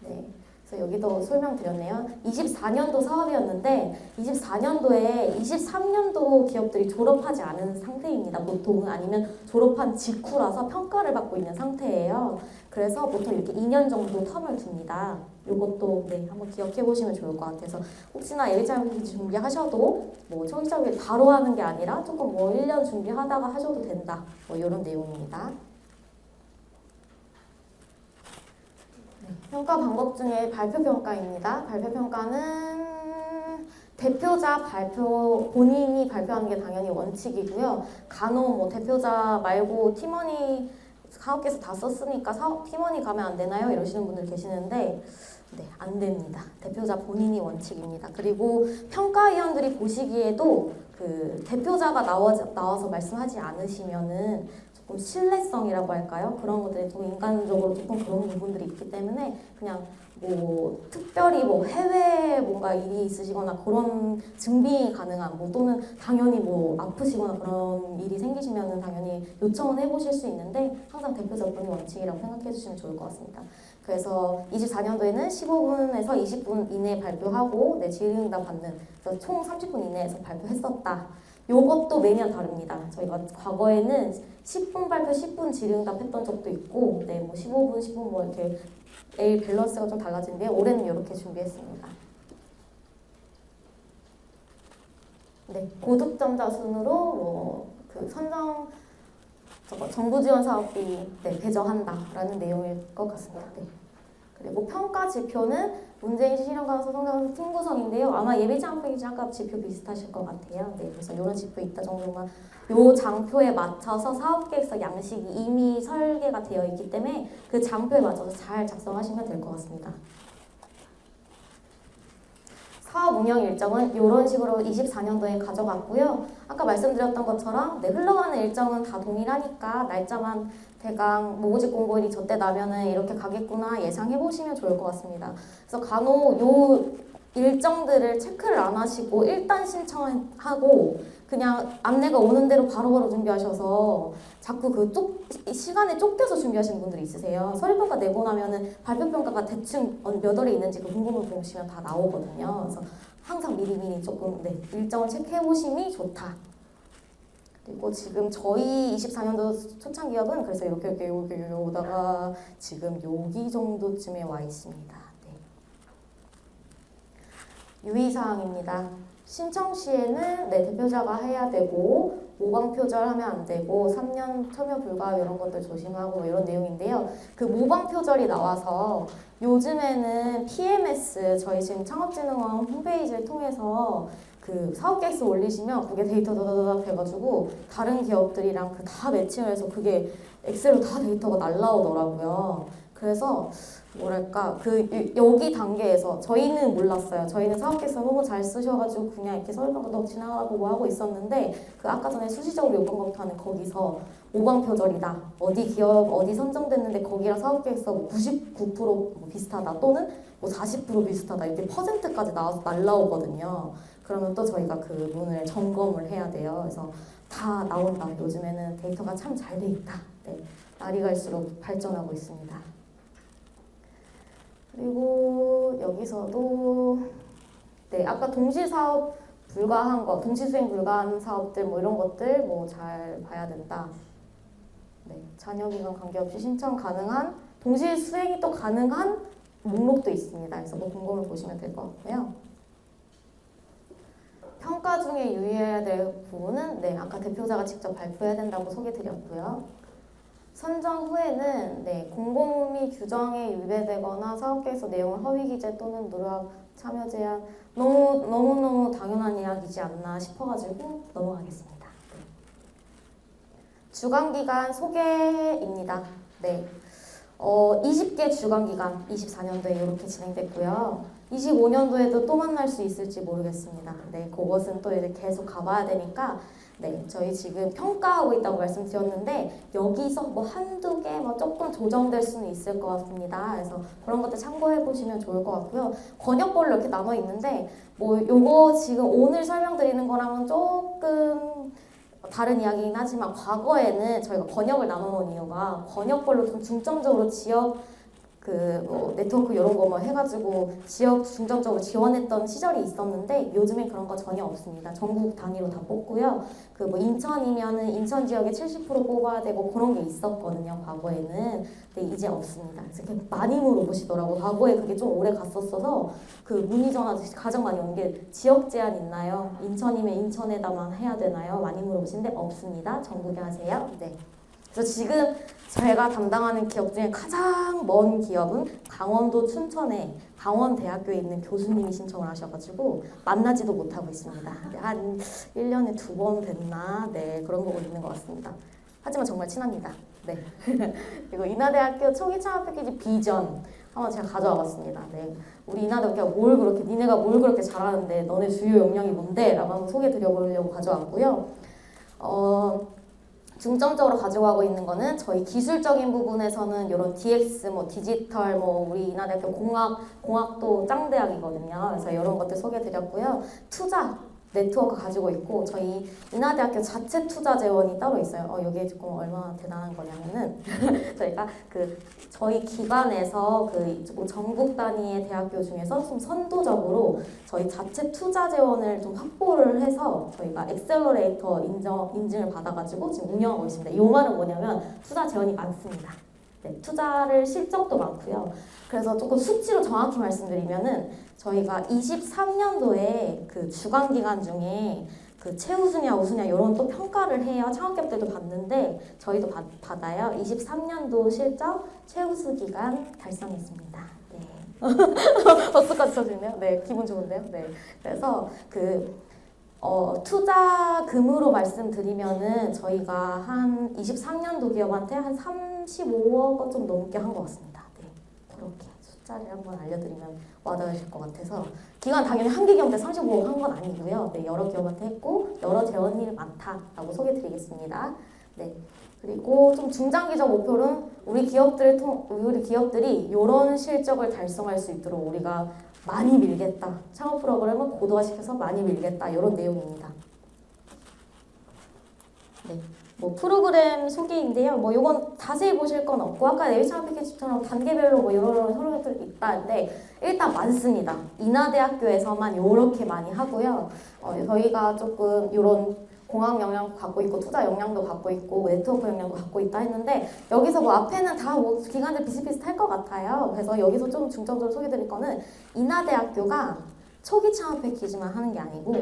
네. 그래서 여기도 설명드렸네요. 24년도 사업이었는데 24년도에 23년도 기업들이 졸업하지 않은 상태입니다. 보통은 아니면 졸업한 직후라서 평가를 받고 있는 상태예요. 그래서 보통 이렇게 2년 정도 텀을 둡니다. 이것도 네, 한번 기억해 보시면 좋을 것 같아서 혹시나 예비창업 준비하셔도 뭐 초기 작업을 바로 하는 게 아니라 조금 뭐 1년 준비하다가 하셔도 된다. 뭐 이런 내용입니다. 평가 방법 중에 발표평가입니다. 발표평가는 대표자 발표, 본인이 발표하는 게 당연히 원칙이고요. 간혹 뭐 대표자 말고 팀원이 사업계에서 다 썼으니까 팀원이 가면 안 되나요? 이러시는 분들 계시는데 네, 안 됩니다. 대표자 본인이 원칙입니다. 그리고 평가위원들이 보시기에도 그 대표자가 나와서 말씀하지 않으시면은 조금 신뢰성이라고 할까요? 그런 것들이 좀 인간적으로 조금 그런 부분들이 있기 때문에 그냥 뭐 특별히 뭐 해외에 뭔가 일이 있으시거나 그런 증빙이 가능한 뭐 또는 당연히 뭐 아프시거나 그런 일이 생기시면은 당연히 요청은 해보실 수 있는데 항상 대표 접근이 원칙이라고 생각해 주시면 좋을 것 같습니다. 그래서 24년도에는 15분에서 20분 이내에 발표하고 질의응답 받는 그래서 총 30분 이내에서 발표했었다. 요것도 매년 다릅니다. 저희가 과거에는 10분 발표, 10분 질의응답 했던 적도 있고, 뭐 15분, 10분 뭐 이렇게 매일 밸런스가 좀 달라지는데 올해는 이렇게 준비했습니다. 네, 고득점자 순으로 그 선정 정부 지원 사업비 배정한다라는 내용일 것 같습니다. 네. 그리고 평가 지표는 문재인 실현 가능성 성장 팀 구성인데요. 아마 예비 장표이지 아까 지표 비슷하실 것 같아요. 네, 그래서 이런 지표 있다 정도만 요 장표에 맞춰서 사업계획서 양식이 이미 설계가 되어 있기 때문에 그 장표에 맞춰서 잘 작성하시면 될 것 같습니다. 사업 운영 일정은 이런 식으로 24년도에 가져갔고요. 아까 말씀드렸던 것처럼 흘러가는 일정은 다 동일하니까 날짜만 대강 모집 공고일이 저때 나면은 이렇게 가겠구나 예상해 보시면 좋을 것 같습니다. 그래서 간혹 요 일정들을 체크를 안 하시고 일단 신청하고 그냥 안내가 오는 대로 바로바로 준비하셔서 자꾸 시간에 쫓겨서 준비하시는 분들이 있으세요. 서류평가 내고 나면은 발표평가가 대충 몇 월에 있는지 그 궁금을 보시면 다 나오거든요. 그래서 항상 미리미리 조금 일정을 체크해 보심이 좋다. 그리고 지금 저희 24년도 초창 기업은 그래서 이렇게 오다가 지금 여기 정도쯤에 와 있습니다. 유의사항입니다. 신청 시에는 대표자가 해야 되고 모방 표절하면 안 되고 3년 참여 불가 이런 것들 조심하고 이런 내용인데요. 그 모방 표절이 나와서 요즘에는 PMS 저희 지금 창업진흥원 홈페이지를 통해서 그 사업계획서 올리시면 그게 데이터 다다다닥 돼가지고 다른 기업들이랑 다 매칭을 해서 그게 엑셀로 다 데이터가 날라오더라고요. 그래서 뭐랄까 여기 단계에서 저희는 몰랐어요. 저희는 사업계획서 너무 잘 쓰셔가지고 그냥 이렇게 서류평가도 지나가고 뭐 하고 있었는데 그 아까 전에 수시적으로 요건 검토하는 거기서 모방 표절이다. 어디 기업 어디 선정됐는데 거기랑 사업계획서 뭐 99% 뭐 비슷하다 또는 뭐 40% 비슷하다 이렇게 퍼센트까지 나와서 날라오거든요. 그러면 또 저희가 그 문을 점검을 해야 돼요. 그래서 다 나온다. 요즘에는 데이터가 참 잘 돼 있다. 날이 갈수록 발전하고 있습니다. 그리고 여기서도 아까 동시사업 불가한 거, 동시수행 불가한 사업들 뭐 이런 것들 뭐 잘 봐야 된다. 잔여기간 관계없이 신청 가능한 동시수행이 또 가능한 목록도 있습니다. 그래서 뭐 궁금을 보시면 될 것 같고요. 평가 중에 유의해야 될 부분은 아까 대표자가 직접 발표해야 된다고 소개드렸고요. 선정 후에는 공고문의 규정에 위배되거나 사업계획서 내용을 허위 기재 또는 누락 참여 제한 너무너무 당연한 이야기지 않나 싶어가지고 넘어가겠습니다. 주관기간 소개입니다. 20개 주관기간 24년도에 이렇게 진행됐고요. 25년도에도 또 만날 수 있을지 모르겠습니다. 그것은 또 이제 계속 가봐야 되니까 저희 지금 평가하고 있다고 말씀드렸는데 여기서 뭐 한두 개 뭐 조금 조정될 수는 있을 것 같습니다. 그래서 그런 것들 참고해 보시면 좋을 것 같고요. 권역별로 이렇게 나눠 있는데 뭐 요거 지금 오늘 설명드리는 거랑은 조금 다른 이야기긴 하지만 과거에는 저희가 권역을 나눠놓은 이유가 권역별로 좀 중점적으로 지역 뭐 네트워크 이런 거 뭐 해가지고 지역 중점적으로 지원했던 시절이 있었는데 요즘엔 그런 거 전혀 없습니다. 전국 단위로 다 뽑고요. 뭐 인천이면은 인천 지역에 70% 뽑아야 되고 그런 게 있었거든요. 과거에는. 근데 이제 없습니다. 그래서 이렇게 많이 물어보시더라고요. 과거에 그게 좀 오래 갔었어서 그 문의 전화 가장 많이 온 게 지역 제한 있나요? 인천이면 인천에다만 해야 되나요? 많이 물어보시는데 없습니다. 전국에 하세요. 그래서 지금 제가 담당하는 기업 중에 가장 먼 기업은 강원도 춘천에 강원대학교에 있는 교수님이 신청을 하셔가지고 만나지도 못하고 있습니다. 한 1년에 2번 뵀나? 그런 거고 있는 것 같습니다. 하지만 정말 친합니다. 그리고 인하대학교 초기 창업 패키지 비전 한번 제가 가져와 봤습니다. 우리 인하대학교가 니네가 뭘 그렇게 잘하는데 너네 주요 역량이 뭔데? 라고 한번 소개해 드려보려고 가져왔고요. 중점적으로 가져가고 있는 거는 저희 기술적인 부분에서는 이런 DX, 뭐 디지털, 뭐 우리 인하대학교 공학도 짱대학이거든요. 그래서 이런 것들 소개해드렸고요. 투자 네트워크 가지고 있고 저희 인하대학교 자체 투자 재원이 따로 있어요. 여기에 조금 얼마나 대단한 거냐면은 저희가 저희 기관에서 뭐 전국 단위의 대학교 중에서 좀 선도적으로 저희 자체 투자 재원을 좀 확보를 해서 저희가 엑셀러레이터 인증을 받아가지고 지금 운영하고 있습니다. 이 말은 뭐냐면 투자 재원이 많습니다. 네, 투자를 실적도 많고요. 그래서 조금 수치로 정확히 말씀드리면은 저희가 23년도에 그 주간 기간 중에 그 최우수냐 우수냐 이런 또 평가를 해요. 창업기업들도 받는데 저희도 받아요. 23년도 실적 최우수 기간 달성했습니다. 네. 박수까지 쳐주네요. 네, 기분 좋은데요. 네, 그래서 투자금으로 말씀드리면은 저희가 한 23년도 기업한테 한 35억 원 좀 넘게 한 것 같습니다. 네, 그렇게 숫자를 한번 알려드리면 와닿으실 것 같아서 기관 당연히 한 개 기업한테 35억 한 건 아니고요. 네, 여러 기업한테 했고 여러 재원이 많다라고 소개드리겠습니다. 네, 그리고 좀 중장기적 목표는 우리 기업들이 이런 실적을 달성할 수 있도록 우리가 많이 밀겠다. 창업 프로그램을 고도화시켜서 많이 밀겠다. 이런 내용입니다. 네, 뭐 프로그램 소개인데요. 뭐 이건 자세히 보실 건 없고 아까 내일 창업 패키지처럼 단계별로 뭐 이런 서류들이 있다는데 일단 많습니다. 인하대학교에서만 이렇게 많이 하고요. 저희가 조금 이런 공학 역량도 갖고 있고 투자 역량도 갖고 있고 네트워크 역량도 갖고 있다 했는데 여기서 뭐 앞에는 다 뭐 기관들 비슷비슷할 것 같아요. 그래서 여기서 좀 중점적으로 소개드릴 거는 인하대학교가 초기 창업 패키지만 하는 게 아니고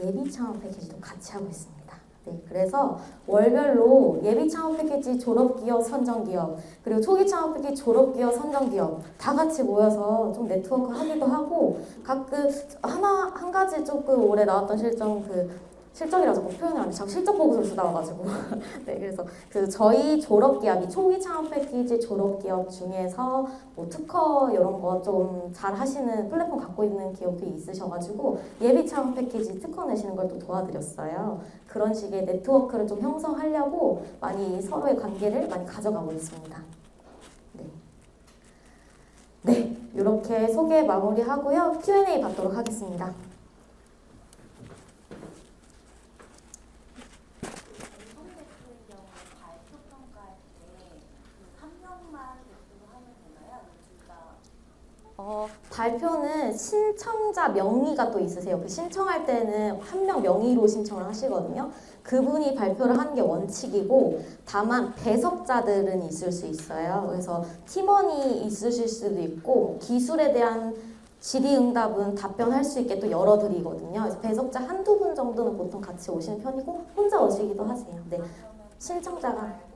예비 창업 패키지도 같이 하고 있습니다. 네, 그래서 월별로 예비 창업 패키지 졸업기업 선정기업 그리고 초기 창업 패키지 졸업기업 선정기업 다 같이 모여서 좀 네트워크 하기도 하고 가끔 한 가지 조금 올해 나왔던 실적이라서 표현을 안 해. 자꾸 실적 보고서를 쓰다와가지고. 네, 그래서 저희 졸업기업이 초기 창업 패키지 졸업기업 중에서 뭐 특허 이런 거 좀 잘 하시는 플랫폼 갖고 있는 기업이 있으셔가지고 예비 창업 패키지 특허 내시는 걸 또 도와드렸어요. 그런 식의 네트워크를 좀 형성하려고 많이 서로의 관계를 많이 가져가고 있습니다. 네. 네, 이렇게 소개 마무리하고요. Q&A 받도록 하겠습니다. 발표는 신청자 명의가 또 있으세요. 그 신청할 때는 한 명 명의로 신청을 하시거든요. 그분이 발표를 하는 게 원칙이고 다만 배석자들은 있을 수 있어요. 그래서 팀원이 있으실 수도 있고 기술에 대한 질의응답은 답변할 수 있게 또 열어드리거든요. 그래서 배석자 한두 분 정도는 보통 같이 오시는 편이고 혼자 오시기도 하세요. 네, 신청자가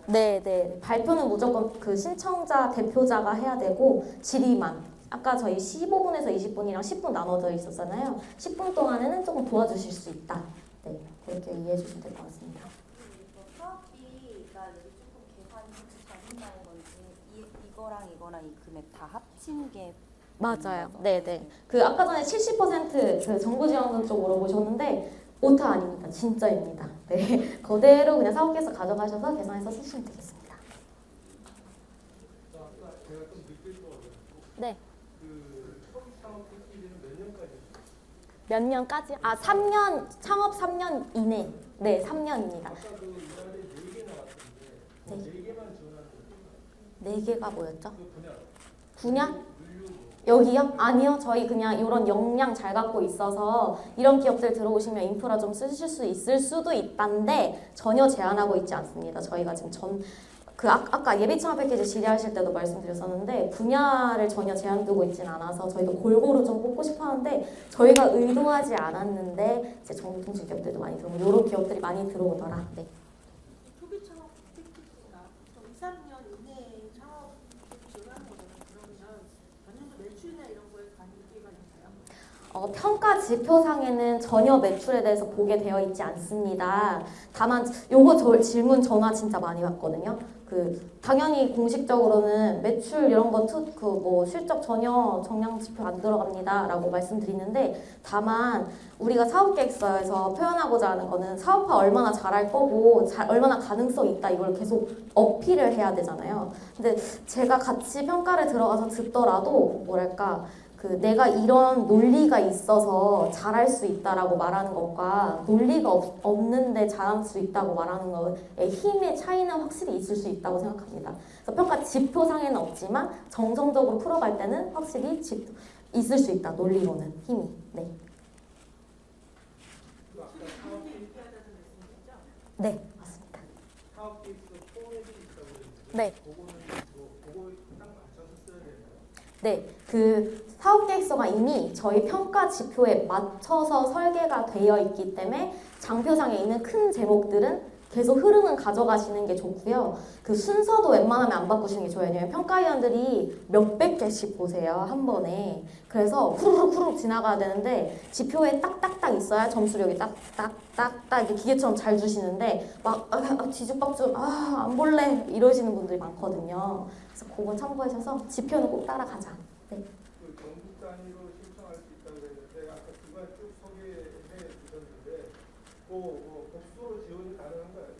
네. 발표는 무조건 그 신청자 대표자가 해야 되고 질의만 아까 저희 15분에서 20분이랑 10분 나눠져 있었잖아요. 10분 동안에는 조금 도와주실 수 있다. 네, 그렇게 이해해 주시면 될 것 같습니다.
수업비가 조금 계산이 잘못나는 건지 이거랑 이 금액 다 합친 게
맞아요. 네네. 아까 전에 70% 정부지원금 쪽 물어보셨는데 오타 아닙니다. 진짜입니다. 네, 그대로 그냥 사업계에서 가져가셔서 계산해서 쓰시면 되겠습니다.
아까 제가 좀 늦게 들어가지고
네.
초기 창업 패키지는 몇 년까지?
몇 년까지? 3년, 창업 3년 이내. 네, 3년입니다.
아까 이날에 4개 나왔던데
네.
4개만 지원하는
4개가 뭐였죠?
분야?
분야? 여기요? 아니요. 저희 그냥 이런 역량 잘 갖고 있어서 이런 기업들 들어오시면 인프라 좀 쓰실 수 있을 수도 있단데 전혀 제한하고 있지 않습니다. 저희가 지금 아까 예비 창업 패키지 질의하실 때도 말씀드렸었는데 분야를 전혀 제한 두고 있진 않아서 저희도 골고루 좀 뽑고 싶어 하는데 저희가 의도하지 않았는데 이제 정부 통신 기업들도 많이 들어오고 이런 기업들이 많이 들어오더라. 네.
초기 창업 패키지가 보통 2, 3년 이내에 창업 지원하는 거잖아요. 그러면 전년도 매출이나 이런 거에 관계가 있나요?
평가 지표상에는 전혀 매출에 대해서 보게 되어 있지 않습니다. 다만 요거 질문 전화 진짜 많이 받거든요. 당연히 공식적으로는 매출 이런 거 실적 전혀 정량 지표 안 들어갑니다라고 말씀드리는데, 다만 우리가 사업계획서에서 표현하고자 하는 거는 사업화 얼마나 잘할 거고 얼마나 가능성 있다, 이걸 계속 어필을 해야 되잖아요. 근데 제가 같이 평가를 들어가서 듣더라도 뭐랄까, 내가 이런 논리가 있어서 잘할 수 있다라고 말하는 것과 논리가 없는데 잘할 수 있다고 말하는 것의 힘의 차이는 확실히 있을 수 있다고 생각합니다. 그래서 평가 지표상에는 없지만 정성적으로 풀어갈 때는 확실히 있을 수 있다, 논리로는 힘이. 네.
지금 그렇게 얘기하자는 말씀이시죠?
네, 맞습니다.
사업 계획서 포맷이 있다고 그랬는데
네.
그거는 그거에 딱 맞춰서 써야 되나요?
네, 사업 계획서가 이미 저희 평가 지표에 맞춰서 설계가 되어 있기 때문에 장표상에 있는 큰 제목들은 계속 흐름은 가져가시는 게 좋고요. 순서도 웬만하면 안 바꾸시는 게 좋아요. 왜냐면 평가위원들이 몇백 개씩 보세요, 한 번에. 그래서 후루룩 지나가야 되는데 지표에 딱딱딱 있어야 점수력이 딱딱딱딱 이렇게 기계처럼 잘 주시는데 막 뒤죽박죽 안 볼래 이러시는 분들이 많거든요. 그래서 그건 참고하셔서 지표는 꼭 따라가자. 네.
전국 단위로 신청할 수 있다고 했는데 아까 그간 쭉 소개해 주셨는데 복수로 지원이 가능한가요?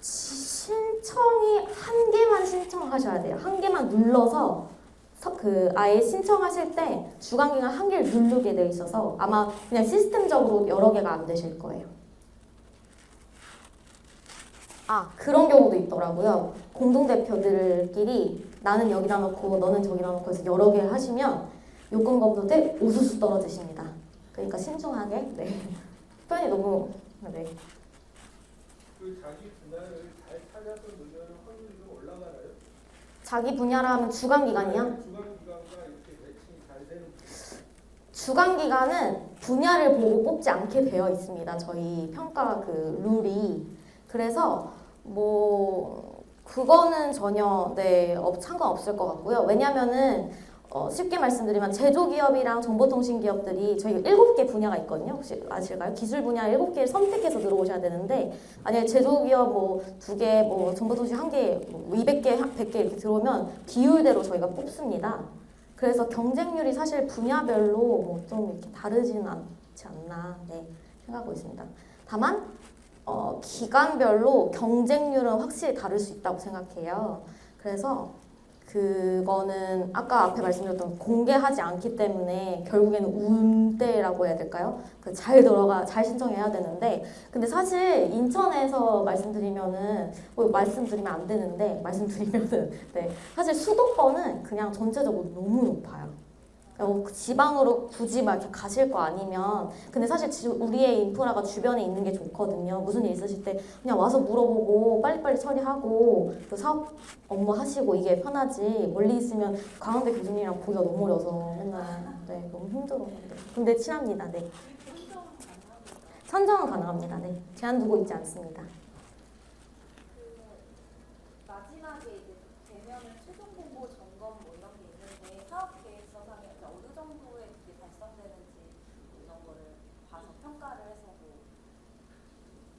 신청이 한 개만 신청하셔야 돼요. 한 개만 눌러서 아예 신청하실 때 주간기간 한 개를 누르게 되어 있어서 아마 그냥 시스템적으로 여러 개가 안 되실 거예요. 그런 경우도 있더라고요. 공동대표들끼리 나는 여기다 놓고 너는 저기다 놓고 해서 여러 개 하시면 요건 검토 때 우수수 떨어지십니다. 그러니까 신중하게. 네. 표현이 너무 네.
자기 분야를 잘 찾아서 넣으면 확률이 좀 올라가나요?
자기 분야라 하면 주간기간이요?
주간기간과 이렇게 매칭이 잘 되는
주간기간은 분야를 보고 뽑지 않게 되어 있습니다. 저희 평가 룰이. 그래서 그거는 전혀 상관없을 것 같고요. 왜냐면은 쉽게 말씀드리면 제조기업이랑 정보통신기업들이 저희가 7개 분야가 있거든요. 혹시 아실까요? 기술 분야 7개를 선택해서 들어오셔야 되는데 만약에 제조기업 2개, 정보통신 1개, 200개, 100개 이렇게 들어오면 비율대로 저희가 뽑습니다. 그래서 경쟁률이 사실 분야별로 좀 이렇게 다르지는 않지 않나 생각하고 있습니다. 다만 기간별로 경쟁률은 확실히 다를 수 있다고 생각해요. 그래서 그거는 아까 앞에 말씀드렸던 공개하지 않기 때문에 결국에는 운대라고 해야 될까요? 잘 신청해야 되는데, 근데 사실 인천에서 말씀드리면 안 되는데 사실 수도권은 그냥 전체적으로 너무 높아요. 지방으로 굳이 막 이렇게 가실 거 아니면, 근데 사실 우리의 인프라가 주변에 있는 게 좋거든요. 무슨 일 있으실 때 그냥 와서 물어보고 빨리빨리 처리하고 사업 업무 하시고 이게 편하지, 멀리 있으면 강원대 교수님이랑 보기가 너무 어려서 맨날 너무 힘들어. 근데 친합니다. 네. 선정은 가능합니다. 네. 제한 두고 있지 않습니다.
마지막에 이제 되면은 최종 공고 점검 이런 게 있는데 사업 계획서상에 어느 정도의 그게 달성되는지 이런 거를 봐서 평가를 해서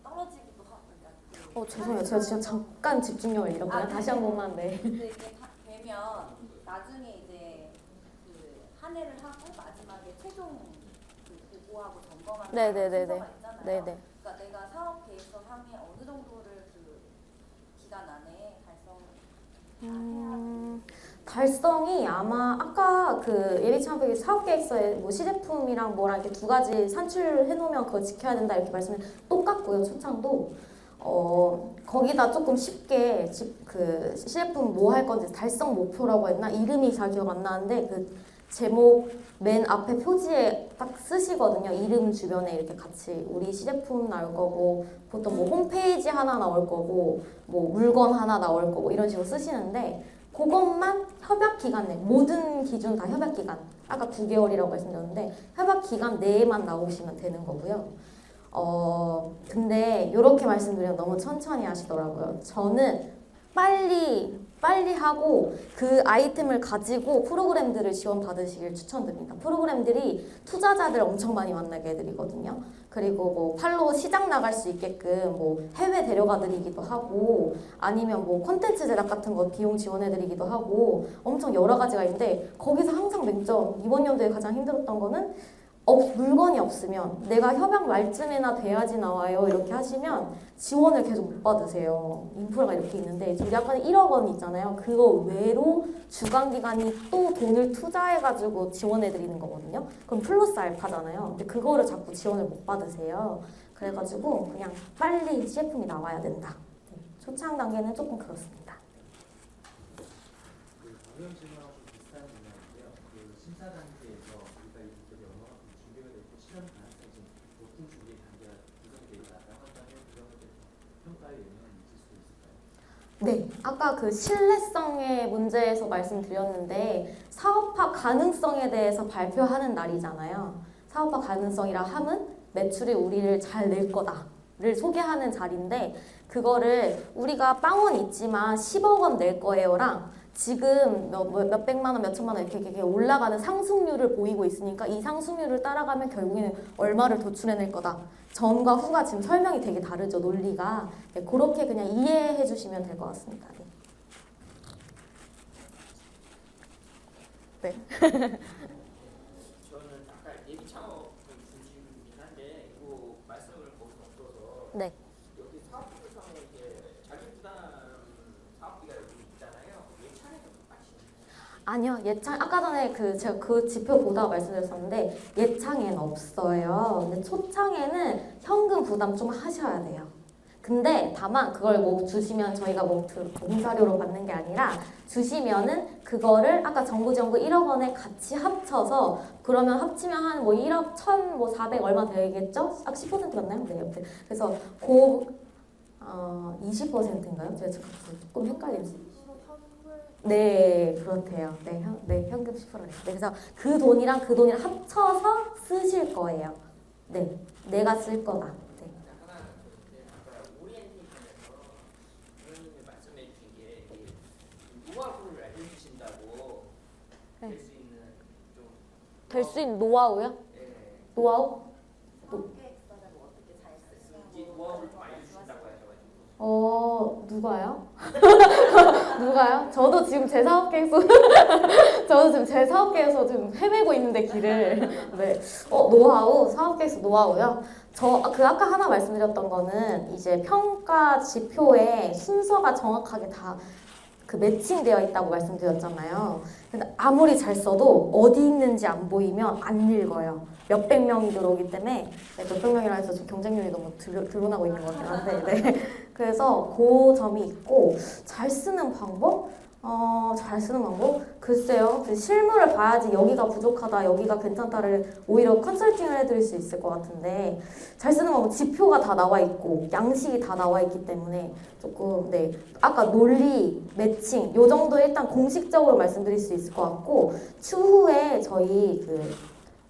떨어지기도 하고.
죄송해요. 제가 진짜 잠깐 집중력을 잃었거든요. 다시 한 번만. 네.
근데 이게 되면 나중에 이제 한 해를 하고 마지막에 최종 보고하고 점검하는 순서가 있잖아요.
네네.
그러니까 내가 사업 계획서 상에 어느 정도를 기간 안에
달성이 아마 아까 예비창업의 사업계획서에 시제품이랑 뭐랑 이렇게 두 가지 산출해 놓으면 그거 지켜야 된다 이렇게 말씀은 똑같고요. 초창도 거기다 조금 쉽게 시제품 뭐 할 건지 달성 목표라고 했나? 이름이 잘 기억 안 나는데 제목 맨 앞에 표지에 딱 쓰시거든요. 이름 주변에 이렇게 같이 우리 시제품 나올 거고, 보통 홈페이지 하나 나올 거고, 물건 하나 나올 거고 이런 식으로 쓰시는데, 그것만 협약 기간 내, 모든 기준 다 협약 기간, 아까 9개월이라고 말씀드렸는데 협약 기간 내에만 나오시면 되는 거고요. 근데 이렇게 말씀드리면 너무 천천히 하시더라고요. 저는 빨리 빨리 하고 그 아이템을 가지고 프로그램들을 지원받으시길 추천드립니다. 프로그램들이 투자자들 엄청 많이 만나게 해드리거든요. 그리고 뭐 팔로워 시장 나갈 수 있게끔 뭐 해외 데려가 드리기도 하고 아니면 뭐 콘텐츠 제작 같은 거 비용 지원해 드리기도 하고 엄청 여러 가지가 있는데 거기서 항상 맹점 이번 연도에 가장 힘들었던 거는 물건이 없으면 내가 협약 말쯤이나 돼야지 나와요 이렇게 하시면 지원을 계속 못 받으세요. 인프라가 이렇게 있는데 지금 약간 1억 원 있잖아요. 그거 외로 주관기관이 또 돈을 투자해가지고 지원해드리는 거거든요. 그럼 플러스 알파잖아요. 근데 그거를 자꾸 지원을 못 받으세요. 그래가지고 그냥 빨리 CF이 나와야 된다. 네, 초창 단계는 조금 그렇습니다.
그 방금 질문하고 좀 비슷한 질문인데요. 그 심사 단계에서 우리가 이 기업이 얼마나 준비가 됐고 실현 가능성이 좀 높은 준비 단계가 구성되어 있다고 한다면 그런 것에 대해서 평가에 영향을 미칠 수 있을까요?
네, 아까 그 신뢰성의 문제에서 말씀드렸는데 사업화 가능성에 대해서 발표하는 날이잖아요. 사업화 가능성이라 함은 매출이 우리를 잘 낼 거다를 소개하는 자리인데 그거를 우리가 빵원 있지만 10억 원 낼 거예요랑 지금 몇 백만 원, 몇 천만 원 이렇게 올라가는 상승률을 보이고 있으니까 이 상승률을 따라가면 결국에는 얼마를 도출해낼 거다. 전과 후가 지금 설명이 되게 다르죠, 논리가. 네, 그렇게 그냥 이해해 주시면 될 것 같습니다. 네.
저는 아까 예비 창업 중심이긴 한데 이거 말씀을 거기서 없어서
네.
여기 사업부상에 이제 자기 부담 사업비가 여기 있잖아요. 예찬에도 똑같이.
아니요, 예창 아까 전에 제가 그 지표 보다가 말씀드렸었는데 예창에는 없어요. 근데 초창에는 현금 부담 좀 하셔야 돼요. 근데 다만 그걸 뭐 주시면 저희가 뭐 봉사료로 받는 게 아니라 주시면은 그거를 아까 정부 1억 원에 같이 합쳐서 그러면 합치면 한 뭐 1억 1,400 얼마 되겠죠? 아 10% 맞나요? 네, 옆에. 그래서 20%인가요? 제가 조금 헷갈리지. 네, 그렇대요. 네, 현금 10%네. 네, 그래서 그 돈이랑 그 돈이랑 합쳐서 쓰실 거예요. 네, 내가 쓸 거다. 네.
하나 아까 오리엔테이션에서 의원님이 말씀해 주신 게 노하우를 알려주신다고
네.
될 수 있는 좀
될 수 있는 노하우요?
예,
노하우?
사업계획서를 뭐 어떻게 잘
이
쓰시고
노하우를 좀 알려주신다고 하셔가지고
누가요? 누가요? 저도 지금 제 사업계획서 지금 헤매고 있는데 길을. 네. 노하우? 사업계획서 노하우요? 아까 하나 말씀드렸던 거는 이제 평가 지표에 순서가 정확하게 다 그 매칭되어 있다고 말씀드렸잖아요. 근데 아무리 잘 써도 어디 있는지 안 보이면 안 읽어요. 몇백 명이 들어오기 때문에 몇백 명이라 해서 좀 경쟁률이 너무 드러나고 있는 것 같긴 한데 네. 그래서 그 점이 있고 잘 쓰는 방법? 글쎄요. 실물을 봐야지 여기가 부족하다, 여기가 괜찮다를 오히려 컨설팅을 해드릴 수 있을 것 같은데 잘 쓰는 방법, 지표가 다 나와 있고 양식이 다 나와 있기 때문에 조금 네 아까 논리, 매칭 요 정도 일단 공식적으로 말씀드릴 수 있을 것 같고 추후에 저희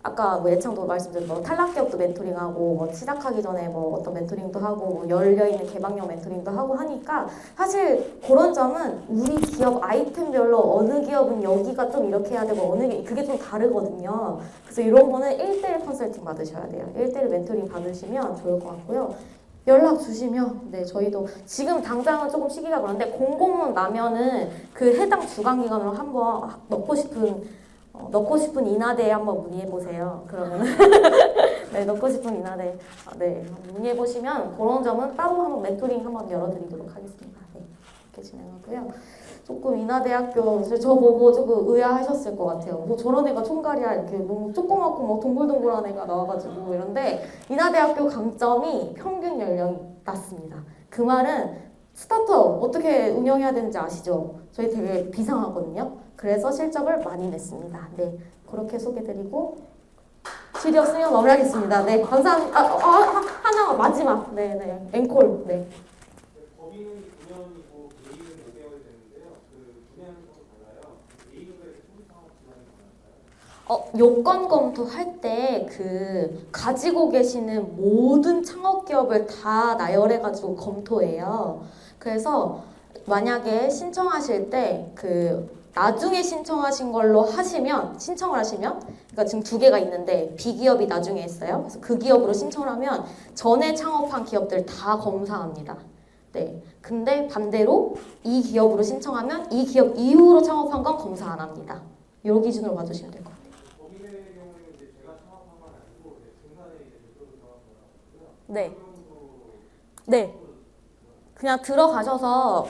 아까 뭐 예창도 말씀드린 뭐 탈락기업도 멘토링하고 뭐 시작하기 전에 뭐 어떤 멘토링도 하고 뭐 열려있는 개방형 멘토링도 하고 하니까 사실 그런 점은 우리 기업 아이템별로 어느 기업은 여기가 좀 이렇게 해야 되고 그게 좀 다르거든요. 그래서 이런 거는 1대1 컨설팅 받으셔야 돼요. 1대1 멘토링 받으시면 좋을 것 같고요. 연락 주시면 네 저희도 지금 당장은 조금 시기가 그런데 공고문 나면은 그 해당 주관기관으로 한번 넣고 싶은 인하대에 한번 문의해보세요. 그러면 네, 넣고 싶은 인하대 문의해보시면 그런 점은 따로 한번 멘토링 한번 열어드리도록 하겠습니다. 네, 이렇게 진행하고요. 조금 인하대학교 저 보고 조금 의아하셨을 것 같아요. 뭐 저런 애가 총괄이야 이렇게 너무 조그맣고 뭐 동글동글한 애가 나와가지고 이런데 인하대학교 강점이 평균 연령이 낮습니다. 그 말은 스타트업 어떻게 운영해야 되는지 아시죠? 저희 되게 비상하거든요. 그래서 실적을 많이 냈습니다. 네, 그렇게 소개드리고 질이 없으면 마무리하겠습니다. 네, 감사합니다. 하나 마지막, 네, 앵콜, 네.
거기는 9년이고 개인은 5개월이 되는데요. 그 분야는 조금 달라요. 개인과의 소상업 지원이 가능할까요?
요건 검토할 때 가지고 계시는 모든 창업 기업을 다 나열해가지고 검토해요. 그래서 만약에 신청하실 때 나중에 신청하신 걸로 신청을 하시면, 그러니까 지금 두 개가 있는데 비기업이 나중에 있어요. 그래서 그 기업으로 신청을 하면 전에 창업한 기업들 다 검사합니다. 네. 근데 반대로 이 기업으로 신청하면 이 기업 이후로 창업한 건 검사 안 합니다. 요 기준으로 봐주시면 될 것 같아요.
거기의 경우에는 이제 제가 창업한 건 아니고 중간에 이제 대표로 정한 거라고요.
네. 네. 그냥 들어가셔서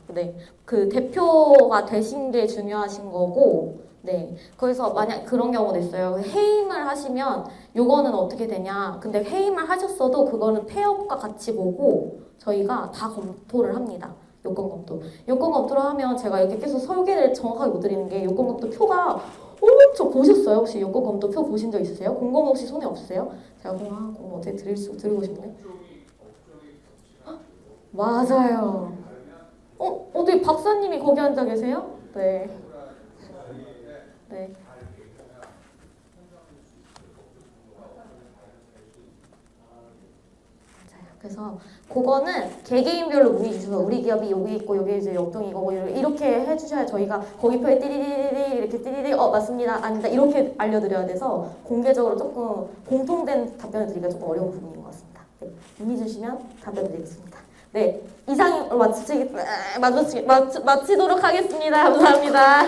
네. 그 대표가 되신 게 중요하신 거고, 네. 그래서 만약 그런 경우도 있어요. 해임을 하시면 요거는 어떻게 되냐? 근데 해임을 하셨어도 그거는 폐업과 같이 보고 저희가 다 검토를 합니다. 요건 검토. 요건 검토를 하면 제가 이렇게 계속 설계를 정확하게 못 드리는 게 요건 검토 표가 엄청 보셨어요? 혹시 요건 검토 표 보신 적 있으세요? 공공 혹시 손에 없으세요? 제가 공공 어떻게 드리고 싶네. 맞아요. 어디 박사님이 거기 앉아 계세요? 네. 네. 맞아요. 그래서 그거는 개개인별로 문의 주셔서 우리 기업이 여기 있고 여기 이제 역동이 이거고 이렇게 해주셔야 저희가 거기 표에 띠리리리 이렇게 띠리리 맞습니다 아니다 이렇게 알려드려야 돼서 공개적으로 조금 공통된 답변을 드리기가 조금 어려운 부분인 것 같습니다. 네. 문의 주시면 답변 드리겠습니다. 네, 이상으로 마치도록 하겠습니다. 감사합니다.